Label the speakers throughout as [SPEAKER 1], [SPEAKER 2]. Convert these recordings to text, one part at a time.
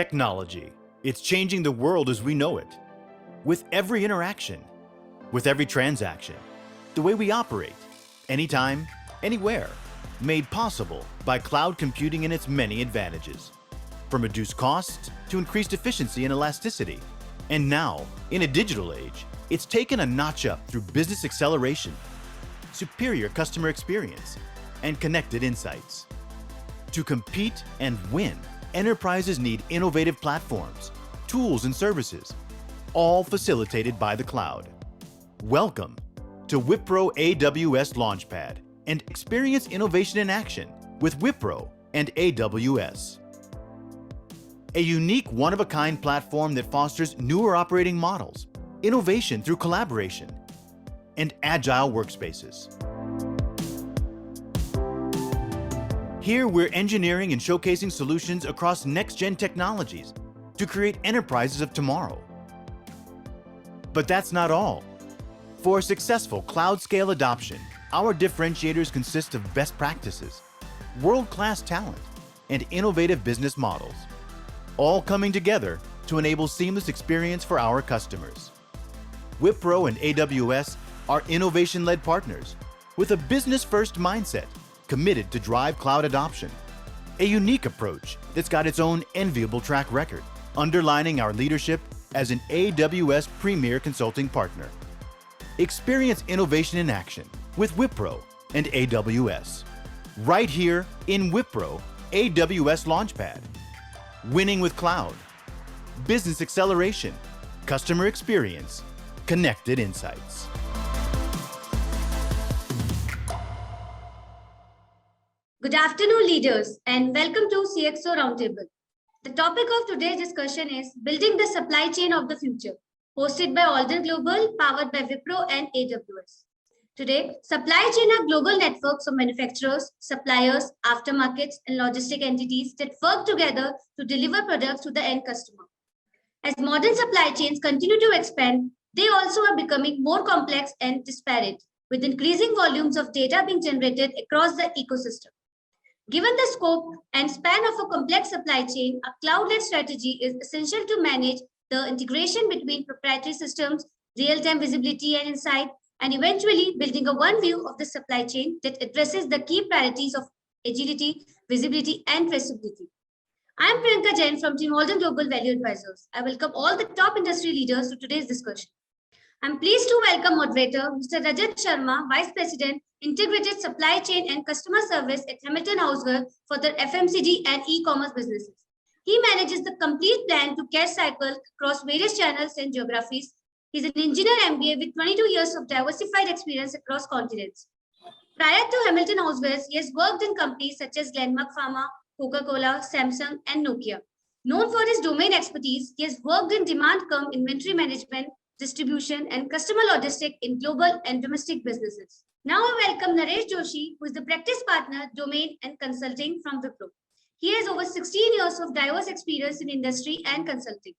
[SPEAKER 1] Technology. It's changing the world as we know it. With every interaction, with every transaction, the way we operate, anytime, anywhere, made possible by cloud computing and its many advantages. From reduced costs to increased efficiency and elasticity. And now, in a digital age, it's taken a notch up through business acceleration, superior customer experience, and connected insights. To compete and win, enterprises need innovative platforms, tools and services, all facilitated by the cloud. Welcome to Wipro AWS Launchpad and experience innovation in action with Wipro and AWS. A unique one-of-a-kind platform that fosters newer operating models, innovation through collaboration, and agile workspaces. Here we're engineering and showcasing solutions across next-gen technologies to create enterprises of tomorrow. But that's not all. For a successful cloud-scale adoption, our differentiators consist of best practices, world-class talent, and innovative business models, all coming together to enable seamless experience for our customers. Wipro and AWS are innovation-led partners with a business-first mindset committed to drive cloud adoption. A unique approach that's got its own enviable track record, underlining our leadership as an AWS premier consulting partner. Experience innovation in action with Wipro and AWS. Right here in Wipro AWS Launchpad. Winning with cloud, business acceleration, customer experience, connected insights.
[SPEAKER 2] Good afternoon, leaders, and welcome to CXO Roundtable. The topic of today's discussion is Building the Supply Chain of the Future, hosted by Alden Global, powered by Wipro and AWS. Today, supply chain are global networks of manufacturers, suppliers, aftermarkets, and logistic entities that work together to deliver products to the end customer. As modern supply chains continue to expand, they also are becoming more complex and disparate, with increasing volumes of data being generated across the ecosystem. Given the scope and span of a complex supply chain, a cloud-led strategy is essential to manage the integration between proprietary systems, real-time visibility and insight, and eventually building a one view of the supply chain that addresses the key priorities of agility, visibility, and traceability. I am Priyanka Jain from Team Alden Global Value Advisors. I welcome all the top industry leaders to today's discussion. I'm pleased to welcome moderator Mr. Rajat Sharma, Vice President, Integrated Supply Chain and Customer Service at Hamilton Houseware for their FMCG and e-commerce businesses. He manages the complete plan to cash cycle across various channels and geographies. He's an engineer MBA with 22 years of diversified experience across continents. Prior to Hamilton Houseware, he has worked in companies such as Glenmark Pharma, Coca-Cola, Samsung, and Nokia. Known for his domain expertise, he has worked in demand inventory management, distribution, and customer logistics in global and domestic businesses. Now I welcome Naresh Joshi, who is the practice partner, domain and consulting from Wipro. He has over 16 years of diverse experience in industry and consulting.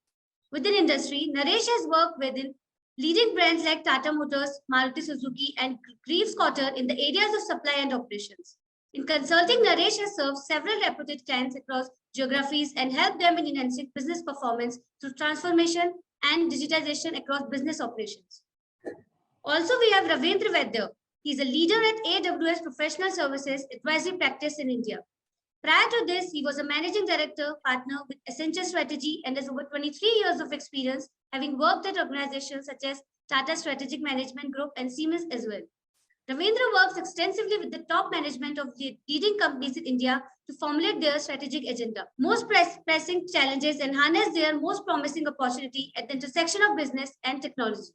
[SPEAKER 2] Within industry, Naresh has worked within leading brands like Tata Motors, Maruti Suzuki, and Greaves Cotter in the areas of supply and operations. In consulting, Naresh has served several reputed clients across geographies and helped them in enhancing business performance through transformation and digitization across business operations. Also, we have Ravindra Vaidya. He's a leader at AWS Professional Services Advisory Practice in India. Prior to this, he was a managing director partner with Accenture Strategy and has over 23 years of experience, having worked at organizations such as Tata Strategic Management Group and Siemens as well. Ravindra works extensively with the top management of the leading companies in India to formulate their strategic agenda, most pressing challenges, and harness their most promising opportunity at the intersection of business and technology.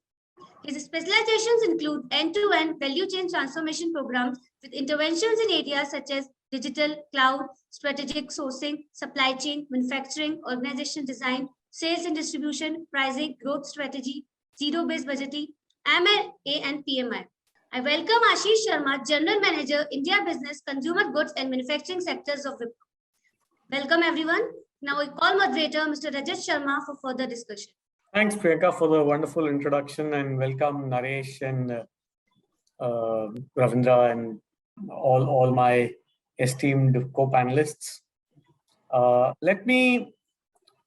[SPEAKER 2] His specializations include end-to-end value chain transformation programs with interventions in areas such as digital, cloud, strategic sourcing, supply chain, manufacturing, organization design, sales and distribution, pricing, growth strategy, zero-based budgeting, M&A, and PMI. I welcome Ashish Sharma, General Manager, India Business, Consumer Goods and Manufacturing Sectors of Wipro. Welcome everyone. Now I call moderator Mr. Rajat Sharma for further discussion.
[SPEAKER 3] Thanks, Priyanka, for the wonderful introduction, and welcome Naresh and Ravindra and all my esteemed co-panelists. Let me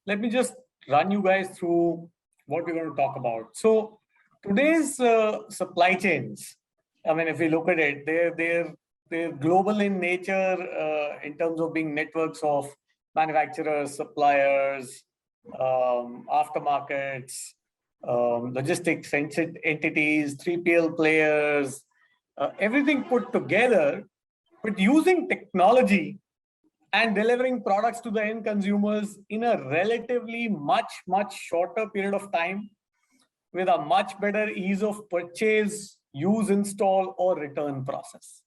[SPEAKER 3] let me just run you guys through what we're going to talk about. So today's supply chains, I mean, if we look at it, they're global in nature in terms of being networks of manufacturers, suppliers, aftermarkets, logistics entities, 3PL players, everything put together, but using technology and delivering products to the end consumers in a relatively much shorter period of time with a much better ease of purchase, use, install, or return process.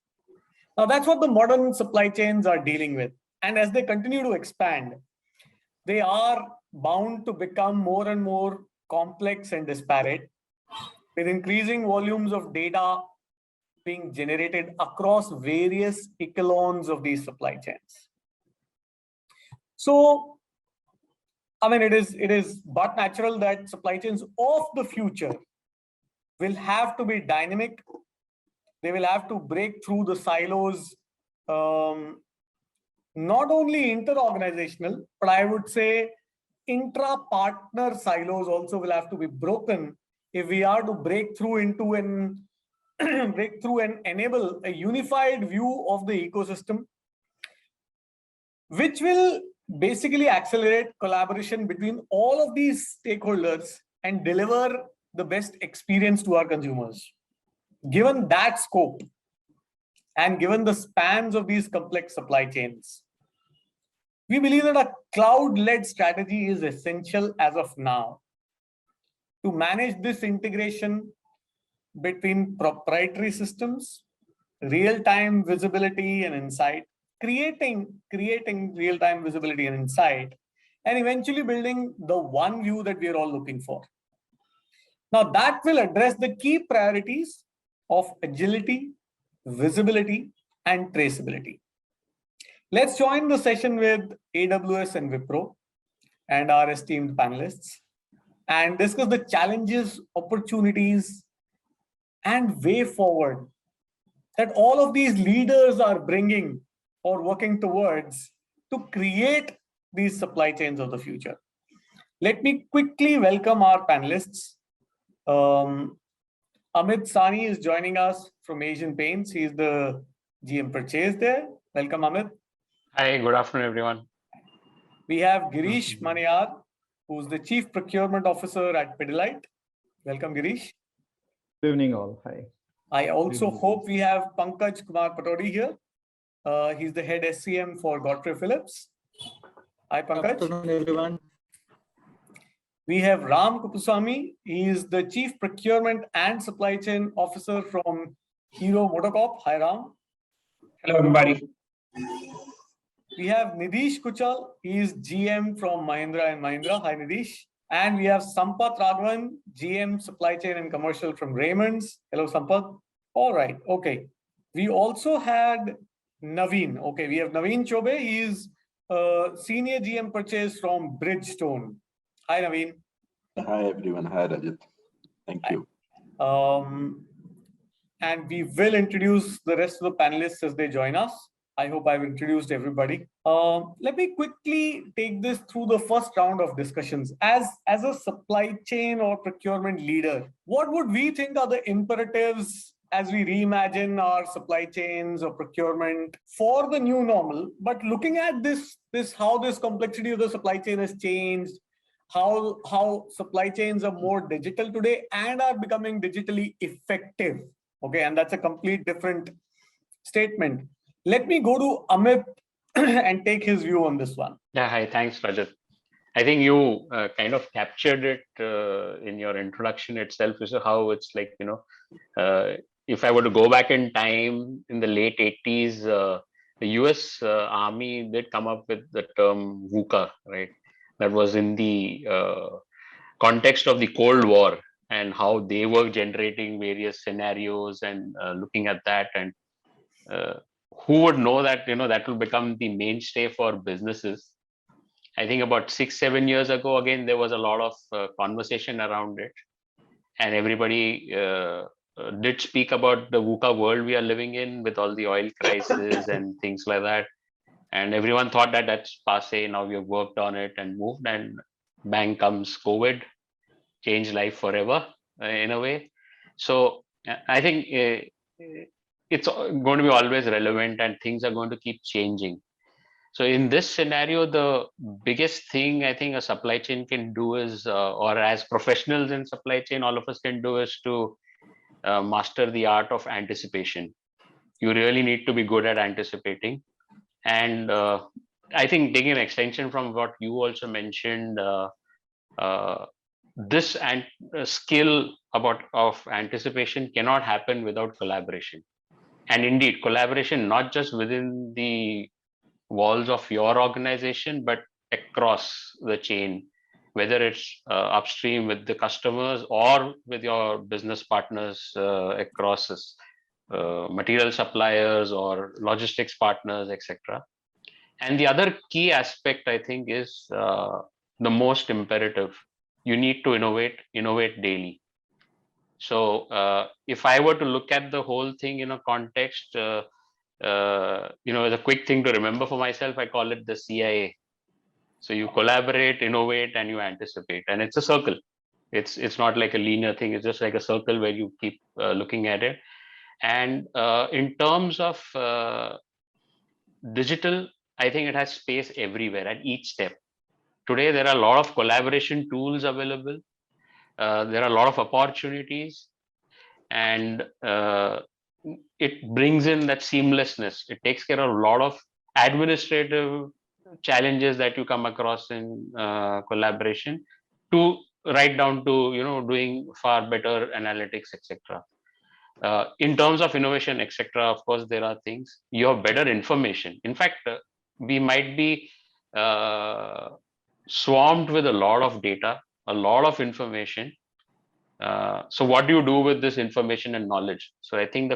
[SPEAKER 3] Now, that's what the modern supply chains are dealing with. And as they continue to expand, they are bound to become more and more complex and disparate, with increasing volumes of data being generated across various echelons of these supply chains. So, I mean, it is but natural that supply chains of the future will have to be dynamic. They will have to break through the silos, not only inter-organizational, but I would say intra-partner silos also will have to be broken if we are to break through into an break through and enable a unified view of the ecosystem, which will basically accelerate collaboration between all of these stakeholders and deliver the best experience to our consumers. Given that scope and given the spans of these complex supply chains, we believe that a cloud-led strategy is essential as of now to manage this integration between proprietary systems, real-time visibility and insight, creating real-time visibility and insight, and eventually building the one view that we are all looking for. Now, that will address the key priorities of agility, visibility, and traceability. Let's join the session with AWS and Wipro and our esteemed panelists and discuss the challenges, opportunities, and way forward that all of these leaders are bringing or working towards to create these supply chains of the future. Let me quickly welcome our panelists. Amit Sani is joining us from Asian Paints. He is the GM Purchase there. Welcome, Amit.
[SPEAKER 4] Hi, good afternoon, everyone.
[SPEAKER 3] We have Girish Maniyar, who's the Chief Procurement Officer at Pidilite. Welcome, Girish.
[SPEAKER 5] Good evening, all. Hi.
[SPEAKER 3] I also hope we have Pankaj Kumar Patori here. He's the head SCM for Godfrey Phillips. Hi, Pankaj.
[SPEAKER 6] Good afternoon, everyone.
[SPEAKER 3] We have Ram Kupusamy. He is the Chief Procurement and Supply Chain Officer from Hero MotoCorp. Hi, Ram.
[SPEAKER 7] Hello, everybody.
[SPEAKER 3] We have Nidish Kuchal. He is GM from Mahindra & Mahindra. Hi, Nidish. And we have Sampath Raghavan, GM Supply Chain and Commercial from Raymond's. Hello, Sampath. All right. Okay. We also had Naveen. Okay. We have Naveen Chobe. He is Senior GM Purchase from Bridgestone. Hi, Naveen.
[SPEAKER 8] Hi, everyone. Hi, Rajat. Thank you.
[SPEAKER 3] And we will introduce the rest of the panelists as they join us. I hope I've introduced everybody. Let me quickly take this through the first round of discussions. As a supply chain or procurement leader, what would we think are the imperatives as we reimagine our supply chains or procurement for the new normal? But looking at how this complexity of the supply chain has changed, how supply chains are more digital today and are becoming digitally effective. Okay, and that's a complete different statement. Let me go to Amit and take his view on this one.
[SPEAKER 4] Yeah, hi, thanks, Rajat. I think you kind of captured it in your introduction itself, is how it's like, if I were to go back in time in the late 80s, the US Army did come up with the term VUCA, right? That was in the context of the Cold War and how they were generating various scenarios and looking at that. And who would know that, that will become the mainstay for businesses. I think about 6-7 years ago, again, there was a lot of conversation around it. And everybody did speak about the VUCA world we are living in with all the oil crisis and things like that. And everyone thought that that's passé. Now we have worked on it and moved, and bang comes COVID, changed life forever in a way. So I think it's going to be always relevant, and things are going to keep changing. So in this scenario, the biggest thing I think a supply chain can do is, or as professionals in supply chain, all of us can do is to master the art of anticipation. You really need to be good at anticipating. And I think taking an extension from what you also mentioned, this skill of anticipation cannot happen without collaboration. And indeed, collaboration not just within the walls of your organization, but across the chain, whether it's upstream with the customers or with your business partners across this, material suppliers or logistics partners, etc. And the other key aspect, I think, is the most imperative. You need to innovate daily. So if I were to look at the whole thing in a context, as a quick thing to remember for myself, I call it the CIA. So you collaborate, innovate, and you anticipate, and it's a circle. It's not like a linear thing. It's just like a circle where you keep looking at it. And in terms of digital, I think it has space everywhere at each step. Today, there are a lot of collaboration tools available. There are a lot of opportunities, and it brings in that seamlessness. It takes care of a lot of administrative challenges that you come across in collaboration, to right down to doing far better analytics, etc. In terms of innovation, etc., of course, there are things. You have better information. In fact, we might be swarmed with a lot of data, a lot of information. So what do you do with this information and knowledge? So I think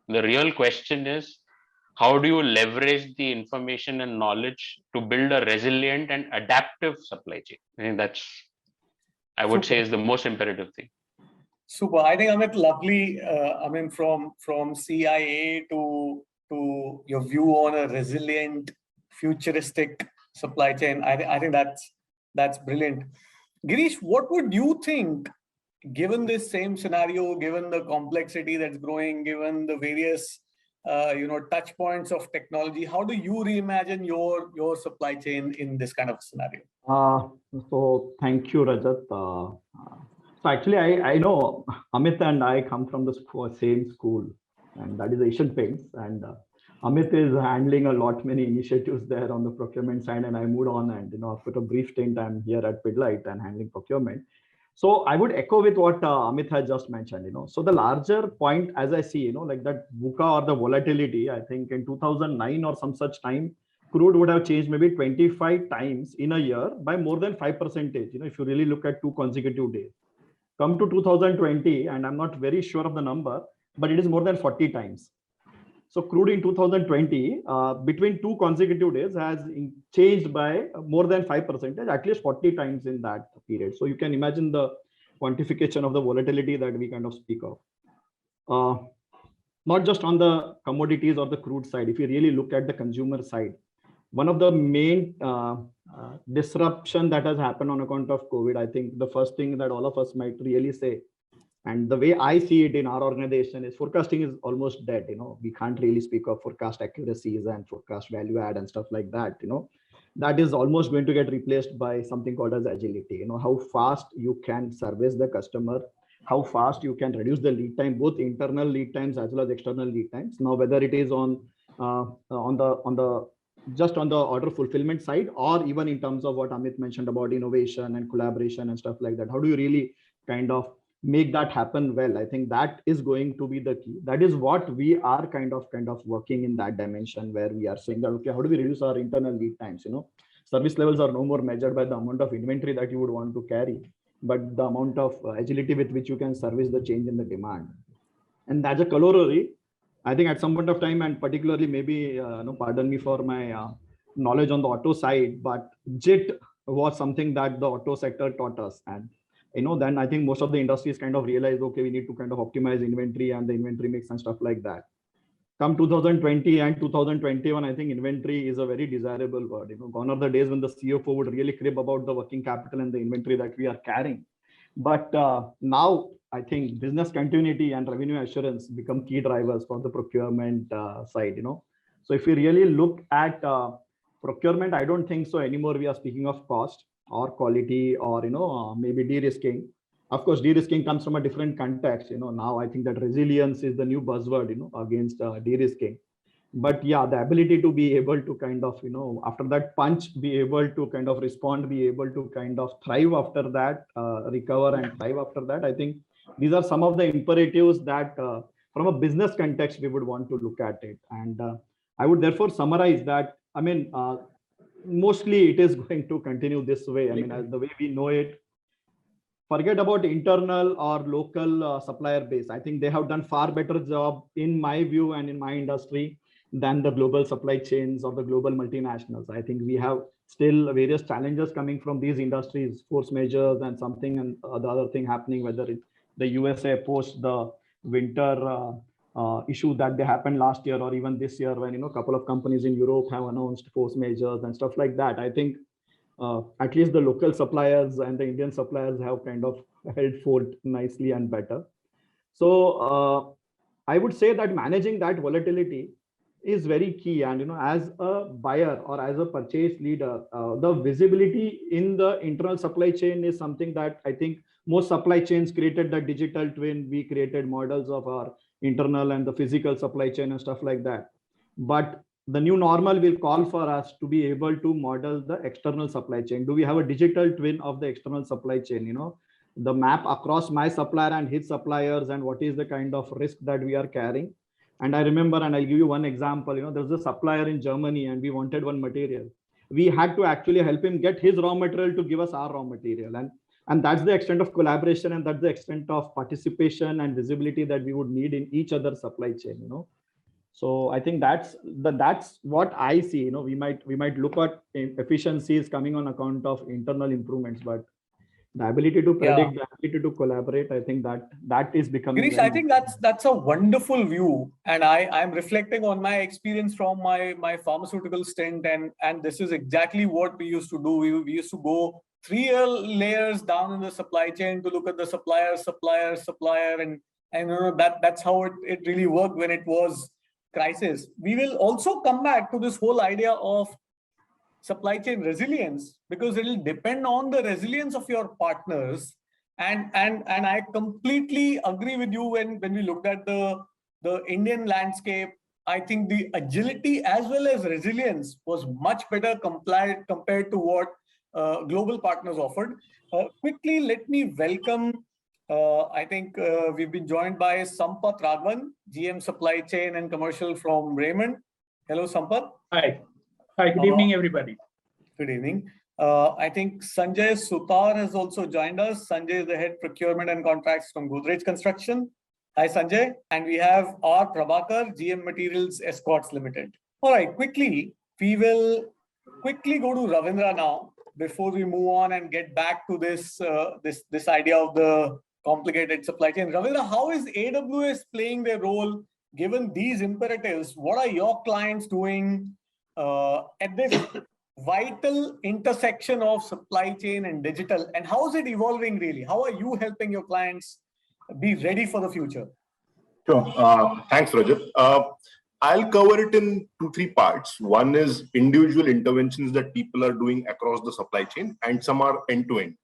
[SPEAKER 4] the real question is, how do you leverage the information and knowledge to build a resilient and adaptive supply chain? I think that's, I would say, is the most imperative thing.
[SPEAKER 3] Super. I think, Amit, lovely. From CIA to your view on a resilient, futuristic supply chain. I think that's brilliant. Girish, what would you think, given this same scenario, given the complexity that's growing, given the various touch points of technology, how do you reimagine your supply chain in this kind of scenario?
[SPEAKER 5] So thank you, Rajat. So actually, I know Amit and I come from the same school, and that is Asian Paints. And Amit is handling a lot many initiatives there on the procurement side, and I moved on, and after a brief stint, I'm here at Pidilite and handling procurement. So I would echo with what Amit has just mentioned. So the larger point, as I see, like that VUCA or the volatility, I think in 2009 or some such time, crude would have changed maybe 25 times in a year by more than 5%. If you really look at 2 consecutive days. Come to 2020, and I'm not very sure of the number, but it is more than 40 times. So crude in 2020, between 2 consecutive days, has changed by more than 5%, at least 40 times in that period. So you can imagine the quantification of the volatility that we kind of speak of. Not just on the commodities or the crude side, if you really look at the consumer side, one of the main disruption that has happened on account of COVID, I think the first thing that all of us might really say, and the way I see it in our organization, is forecasting is almost dead. We can't really speak of forecast accuracies and forecast value add and stuff like that. That is almost going to get replaced by something called as agility. How fast you can service the customer, how fast you can reduce the lead time, both internal lead times as well as external lead times. Now, whether it is on the order fulfillment side, or even in terms of what Amit mentioned about innovation and collaboration and stuff like that, how do you really kind of make that happen well? I think that is going to be the key. That is what we are kind of working in that dimension, where we are saying that, okay, how do we reduce our internal lead times? Service levels are no more measured by the amount of inventory that you would want to carry, but the amount of agility with which you can service the change in the demand. And as a corollary, I think at some point of time, and particularly maybe, pardon me for my knowledge on the auto side, but JIT was something that the auto sector taught us. And, then I think most of the industries kind of realized, okay, we need to kind of optimize inventory and the inventory mix and stuff like that. come 2020 and 2021, I think inventory is a very desirable word. Gone are the days when the CFO would really crib about the working capital and the inventory that we are carrying. But now I think business continuity and revenue assurance become key drivers for the procurement side. So if we really look at procurement, I don't think so anymore. We are speaking of cost or quality or maybe de-risking. Of course, de-risking comes from a different context. Now I think that resilience is the new buzzword, against de-risking. But yeah, the ability to be able to kind of, after that punch, be able to kind of respond, be able to kind of thrive after that, recover and thrive after that. I think these are some of the imperatives that from a business context, we would want to look at it. And I would therefore summarize that, mostly it is going to continue this way. As the way we know it, forget about internal or local supplier base. I think they have done far better job in my view and in my industry than the global supply chains or the global multinationals. I think we have still various challenges coming from these industries, force measures and something and the other thing happening, whether it's the USA post the winter issue that they happened last year or even this year when, a couple of companies in Europe have announced force measures and stuff like that. I think at least the local suppliers and the Indian suppliers have kind of held fort nicely and better. So I would say that managing that volatility is very key. And, as a buyer or as a purchase leader, the visibility in the internal supply chain is something that I think most supply chains created the digital twin. We created models of our internal and the physical supply chain and stuff like that. But the new normal will call for us to be able to model the external supply chain. Do we have a digital twin of the external supply chain? The map across my supplier and his suppliers and what is the kind of risk that we are carrying. And I remember, and I'll give you one example, there's a supplier in Germany and we wanted one material. We had to actually help him get his raw material to give us our raw material. And that's the extent of collaboration and that's the extent of participation and visibility that we would need in each other's supply chain, So I think that's what I see. We might look at efficiencies coming on account of internal improvements, but the ability to predict, the ability to collaborate, I think that is becoming.
[SPEAKER 3] Girish, I think that's a wonderful view, and I'm reflecting on my experience from my pharmaceutical stint, and this is exactly what we used to do. We used to go 3 layers down in the supply chain to look at the supplier, and that's how it really worked when it was crisis. We will also come back to this whole idea of supply chain resilience because it will depend on the resilience of your partners. And I completely agree with you when we looked at the Indian landscape. I think the agility as well as resilience was much better compared to what global partners offered. Quickly, let me welcome I think we've been joined by Sampath Raghavan, GM Supply Chain and Commercial from Raymond. Hello, Sampath.
[SPEAKER 6] Hi. Hi, good evening, everybody.
[SPEAKER 3] Good evening. I think Sanjay Sutar has also joined us. Sanjay is the head procurement and contracts from Godrej Construction. Hi, Sanjay. And we have R. Prabhakar, GM Materials Escorts Limited. All right, quickly, we will quickly go to Ravindra now before we move on and get back to this idea of the complicated supply chain. Ravindra, how is AWS playing their role given these imperatives? What are your clients doing at this vital intersection of supply chain and digital? And how is it evolving really? How are you helping your clients be ready for the future?
[SPEAKER 7] Sure. Thanks, Rajat. I'll cover it in 2-3 parts. One is individual interventions that people are doing across the supply chain, and some are end-to-end.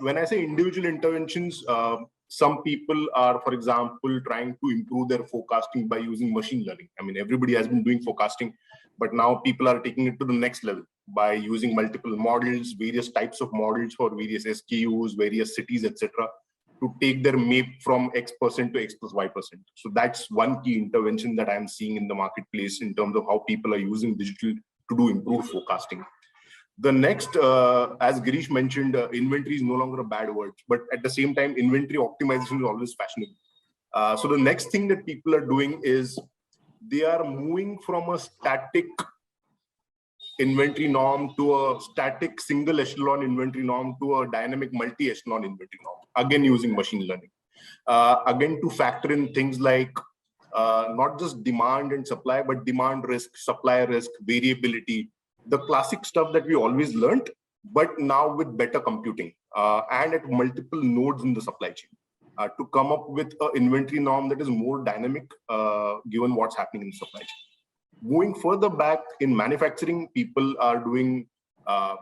[SPEAKER 7] When I say individual interventions, some people are, for example, trying to improve their forecasting by using machine learning. I mean, everybody has been doing forecasting, but now people are taking it to the next level by using multiple models, various types of models for various SKUs, various cities, etc., to take their MAP from X% to X plus Y%. So that's one key intervention that I'm seeing in the marketplace in terms of how people are using digital to do improved forecasting. The next, as Girish mentioned, inventory is no longer a bad word, but at the same time, inventory optimization is always fashionable. So the next thing that people are doing is they are moving from a static inventory norm to a static single echelon inventory norm to a dynamic multi-echelon inventory norm, again using machine learning. Again, to factor in things like not just demand and supply, but demand risk, supply risk, variability, the classic stuff that we always learned, but now with better computing and at multiple nodes in the supply chain to come up with an inventory norm that is more dynamic given what's happening in the supply chain. Going further back in manufacturing, people are doing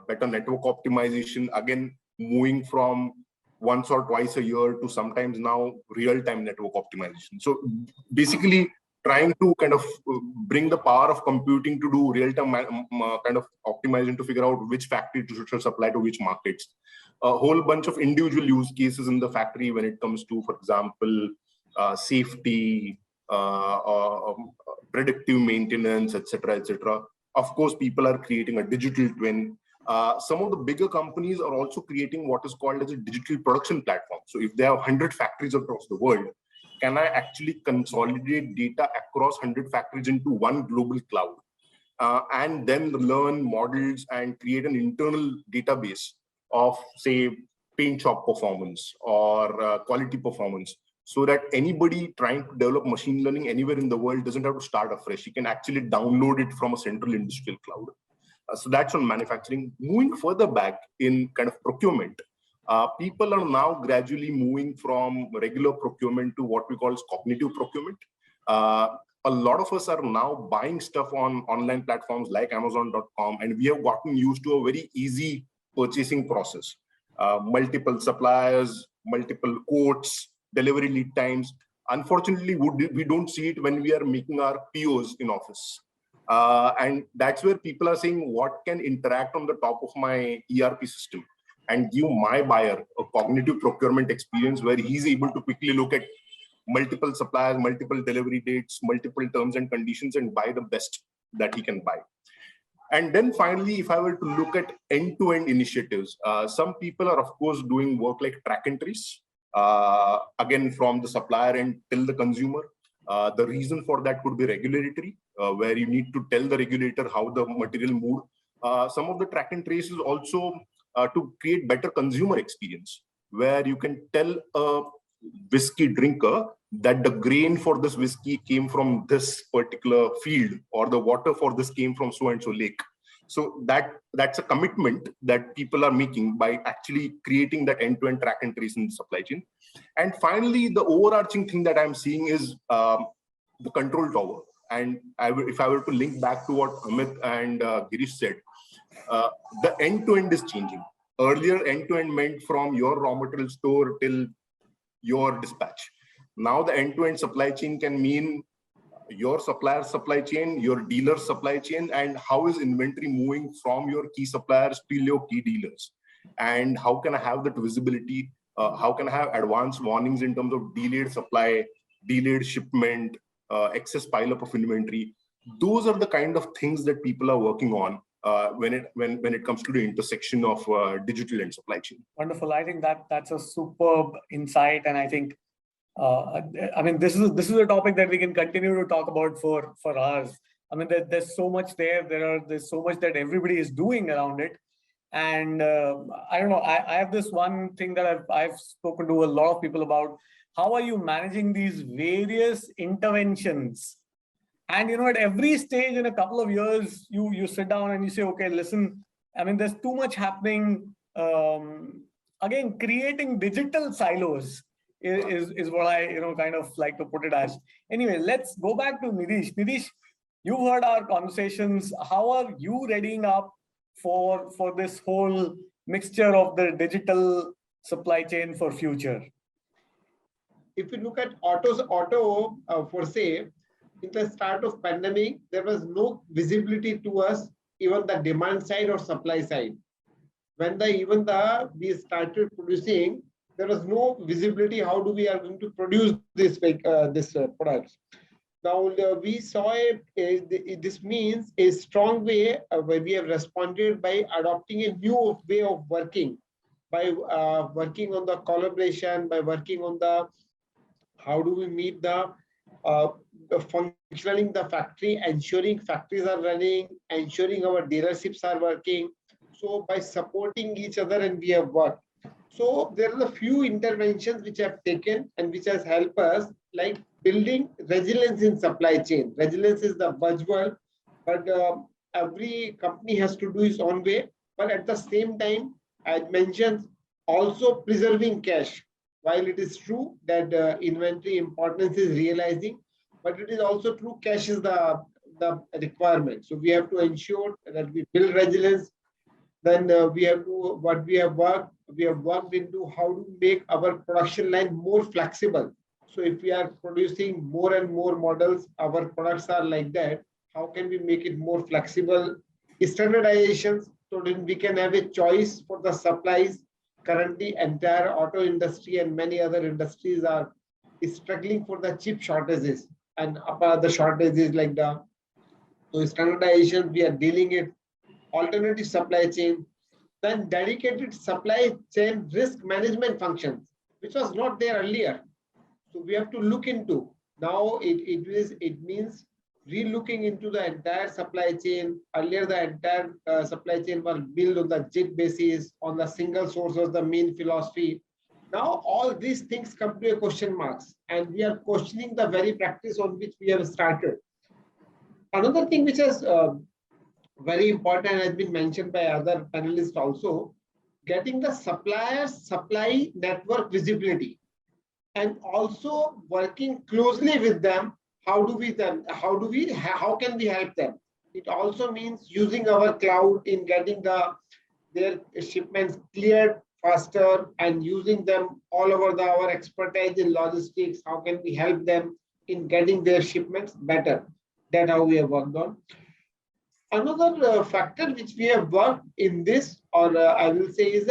[SPEAKER 7] better network optimization, again, moving from once or twice a year to sometimes now real-time network optimization. So basically trying to kind of bring the power of computing to do real-time kind of optimization to figure out which factory should supply to which markets. A whole bunch of individual use cases in the factory when it comes to, for example, safety, predictive maintenance, etc., etc. Of course, people are creating a digital twin. Some of the bigger companies are also creating what is called as a digital production platform. So if they have 100 factories across the world, can I actually consolidate data across 100 factories into one global cloud and then learn models and create an internal database of, say, paint shop performance or quality performance, so that anybody trying to develop machine learning anywhere in the world doesn't have to start afresh. You can actually download it from a central industrial cloud. So that's on manufacturing. Moving further back in kind of procurement, people are now gradually moving from regular procurement to what we call as cognitive procurement. A lot of us are now buying stuff on online platforms like Amazon.com, and we have gotten used to a very easy purchasing process. Multiple suppliers, multiple quotes, delivery lead times. Unfortunately, we don't see it when we are making our POs in office. And that's where people are saying, what can interact on the top of my ERP system and give my buyer a cognitive procurement experience where he's able to quickly look at multiple suppliers, multiple delivery dates, multiple terms and conditions, and buy the best that he can buy. And then finally, if I were to look at end-to-end initiatives, some people are, of course, doing work like track and trace, again, from the supplier end till the consumer. The reason for that could be regulatory, where you need to tell the regulator how the material moved. Some of the track and trace is also to create better consumer experience, where you can tell a whiskey drinker that the grain for this whiskey came from this particular field, or the water for this came from so and so lake. So that's a commitment that people are making by actually creating that end-to-end track and trace in the supply chain. And finally, the overarching thing that I'm seeing is the control tower. And if I were to link back to what Amit and Girish said, the end-to-end is changing. Earlier, end-to-end meant from your raw material store till your dispatch. Now the end-to-end supply chain can mean your supplier supply chain, your dealer supply chain, and how is inventory moving from your key suppliers to your key dealers. And how can I have that visibility? How can I have advanced warnings in terms of delayed supply, delayed shipment, excess pileup of inventory? Those are the kind of things that people are working on when it comes to the intersection of digital and supply chain.
[SPEAKER 3] Wonderful. I think that's a superb insight, and I think I mean this is a topic that we can continue to talk about for hours. I mean there's so much there. There's so much that everybody is doing around it, and I don't know. I have this one thing that I've spoken to a lot of people about. How are you managing these various interventions? And you know, at every stage in a couple of years, you sit down and you say, okay, listen, I mean, there's too much happening. Again, creating digital silos is what I kind of like to put it as. Anyway, let's go back to Nidish. Nidish, you've heard our conversations. How are you readying up for this whole mixture of the digital supply chain for future?
[SPEAKER 9] If you look at auto for say, in the start of pandemic, there was no visibility to us, even the demand side or supply side. When we started producing, there was no visibility. How do we are going to produce this products? Now we saw this means a strong way where we have responded by adopting a new way of working, by working on the collaboration, by working on the how do we meet the functioning the factory, ensuring factories are running, ensuring our dealerships are working. So by supporting each other, and we have worked. So there are a few interventions which have taken and which has helped us. like building resilience in supply chain. Resilience is the buzzword, but every company has to do its own way. But at the same time, I mentioned also preserving cash. While it is true that inventory importance is realizing, but it is also true cash is the requirement. So we have to ensure that we build resilience. Then we have worked into how to make our production line more flexible. So if we are producing more and more models, our products are like that, how can we make it more flexible? Standardizations, so then we can have a choice for the supplies. Currently, entire auto industry and many other industries are struggling for the chip shortages, and the shortages like the so standardization we are dealing it, alternative supply chain, then dedicated supply chain risk management functions, which was not there earlier. So we have to look into now. It means re-looking into the entire supply chain. Earlier, the entire supply chain was built on the JIT basis, on the single source was the main philosophy. Now all these things come to a question marks, and we are questioning the very practice on which we have started. Another thing which is very important has been mentioned by other panelists also, getting the suppliers supply network visibility, and also working closely with them. How can we help them? It also means using our cloud in getting their shipments cleared faster, and using them all over our expertise in logistics. How can we help them in getting their shipments better? That's how we have worked on. Another factor which we have worked in this, or I will say, is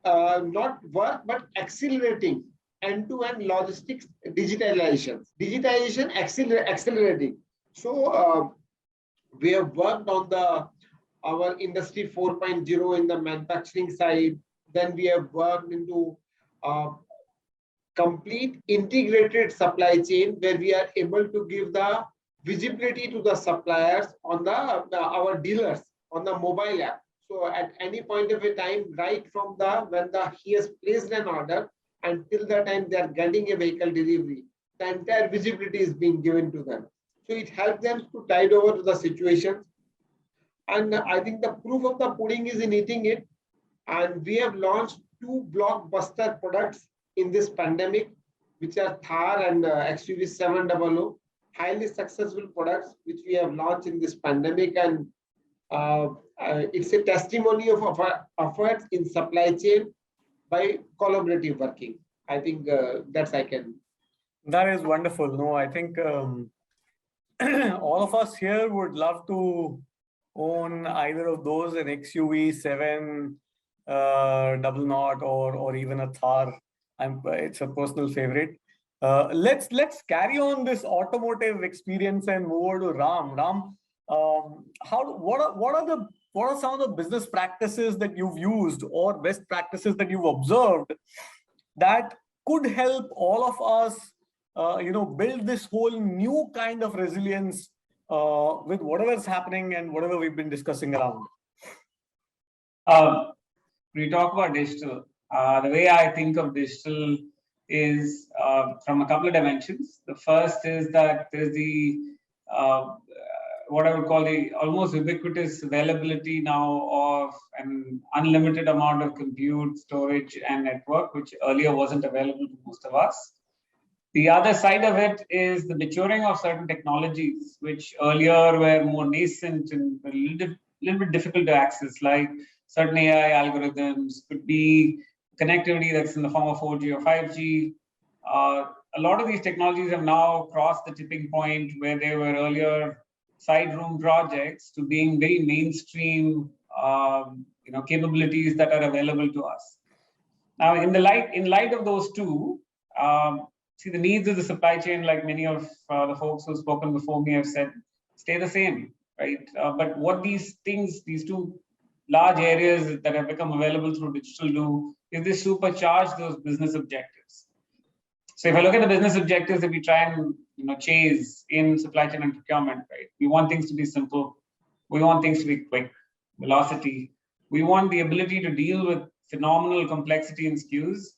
[SPEAKER 9] not work but accelerating end-to-end logistics digitalization. Accelerating. So we have worked on our industry 4.0 in the manufacturing side. Then we have worked into complete integrated supply chain, where we are able to give the visibility to the suppliers on our dealers on the mobile app. So at any point of a time, right from when he has placed an order until the time they are getting a vehicle delivery, the entire visibility is being given to them. So it helps them to tide over to the situation. And I think the proof of the pudding is in eating it. And we have launched 2 blockbuster products in this pandemic, which are Thar and XUV 700, highly successful products which we have launched in this pandemic. And it's a testimony of our efforts in supply chain by collaborative working. I think that's I can.
[SPEAKER 3] That is wonderful. No, I think all of us here would love to own either of those, an XUV 700 or even a Thar. It's a personal favorite. Let's carry on this automotive experience and move over to Ram. Ram, what are some of the business practices that you've used or best practices that you've observed that could help all of us, build this whole new kind of resilience with whatever's happening and whatever we've been discussing around?
[SPEAKER 10] We talk about digital. The way I think of digital is from a couple of dimensions. The first is that there's the what I would call the almost ubiquitous availability now of an unlimited amount of compute, storage, and network, which earlier wasn't available to most of us. The other side of it is the maturing of certain technologies, which earlier were more nascent and a little bit difficult to access, like certain AI algorithms, could be connectivity that's in the form of 4G or 5G. A lot of these technologies have now crossed the tipping point where they were earlier side room projects to being very mainstream capabilities that are available to us. Now, in light of those two, see, the needs of the supply chain, like many of the folks who've spoken before me have said, stay the same, right? But what these two large areas that have become available through digital do is they supercharge those business objectives. So if I look at the business objectives that we try and chase in supply chain and procurement, right? We want things to be simple. We want things to be quick, velocity. We want the ability to deal with phenomenal complexity in SKUs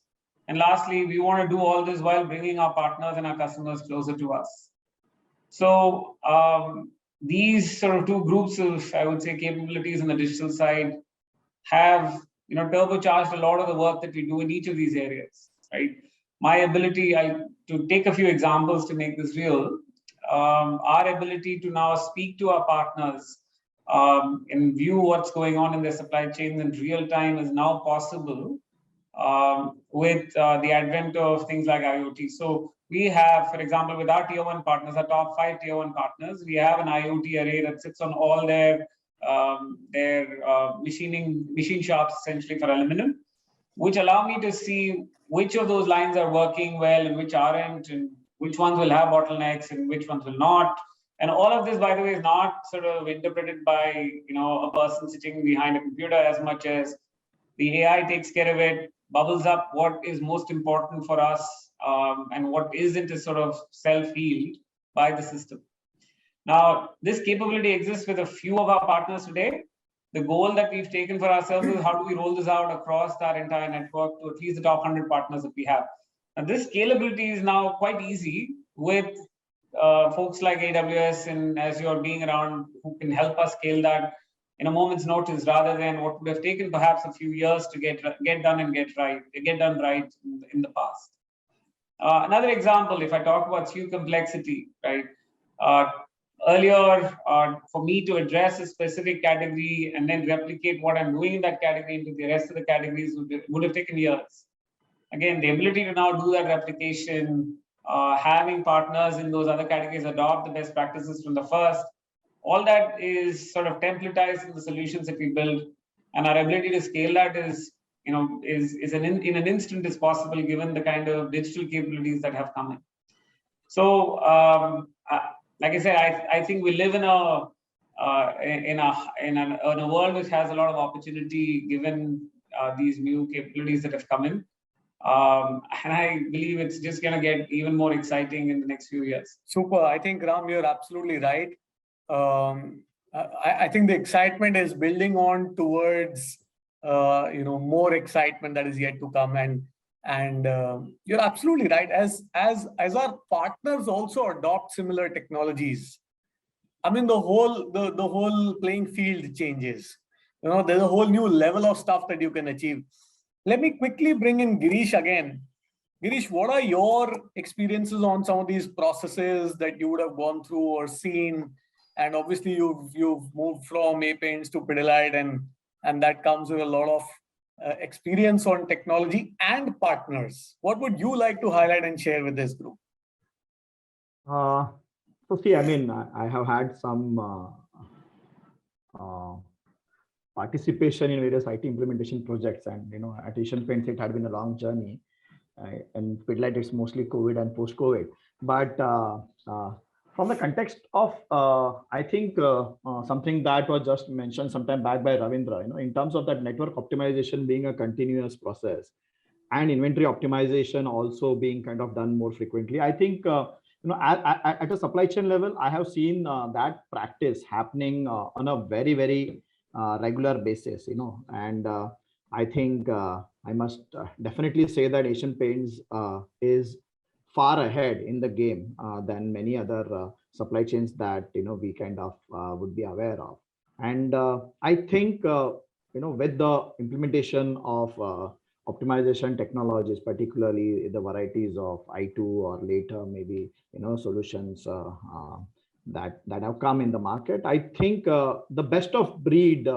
[SPEAKER 10] And lastly, we want to do all this while bringing our partners and our customers closer to us. So these sort of two groups of, I would say, capabilities on the digital side have, turbocharged a lot of the work that we do in each of these areas, right? My ability, to take a few examples to make this real, our ability to now speak to our partners and view what's going on in their supply chains in real time is now possible with the advent of things like IoT. So we have, for example, with our tier 1 partners, our top 5 tier 1 partners, we have an IoT array that sits on all their machine shops, essentially, for aluminum, which allow me to see which of those lines are working well and which aren't, and which ones will have bottlenecks and which ones will not. And all of this, by the way, is not sort of interpreted by a person sitting behind a computer as much as the AI takes care of it, bubbles up what is most important for us, and what isn't is sort of self-healed by the system. Now, this capability exists with a few of our partners today. The goal that we've taken for ourselves is how do we roll this out across our entire network to at least the top 100 partners that we have. Now, this scalability is now quite easy with folks like AWS and Azure being around who can help us scale that in a moment's notice, rather than what would have taken perhaps a few years to get done right in the past. Another example, if I talk about SKU complexity, right? Earlier, for me to address a specific category and then replicate what I'm doing in that category into the rest of the categories would have taken years. Again, the ability to now do that replication, having partners in those other categories adopt the best practices from the first, all that is sort of templatized in the solutions that we build, and our ability to scale that is in an instant is possible given the kind of digital capabilities that have come in. So, like I said, I think we live in a world which has a lot of opportunity given these new capabilities that have come in. And I believe it's just going to get even more exciting in the next few years.
[SPEAKER 3] Super. I think, Ram, you're absolutely right. I think the excitement is building on towards more excitement that is yet to come, and you're absolutely right. As our partners also adopt similar technologies, I mean the whole playing field changes. There's a whole new level of stuff that you can achieve. Let me quickly bring in Girish again. Girish, what are your experiences on some of these processes that you would have gone through or seen? And obviously you've moved from A-Paints to Pidilite, and that comes with a lot of experience on technology and partners. What would you like to highlight and share with this group?
[SPEAKER 5] So see, I mean, I have had some participation in various IT implementation projects, and at Asian Paints it had been a long journey, and Pidilite it's mostly COVID and post-COVID. But from the context of, I think something that was just mentioned sometime back by Ravindra, in terms of that network optimization being a continuous process, and inventory optimization also being kind of done more frequently. I think at a supply chain level, I have seen that practice happening on a very, very regular basis, and I think I must definitely say that Asian Paints is far ahead in the game than many other supply chains that we kind of would be aware of. And I think with the implementation of optimization technologies, particularly the varieties of I2 or later maybe solutions that have come in the market, I think the best of breed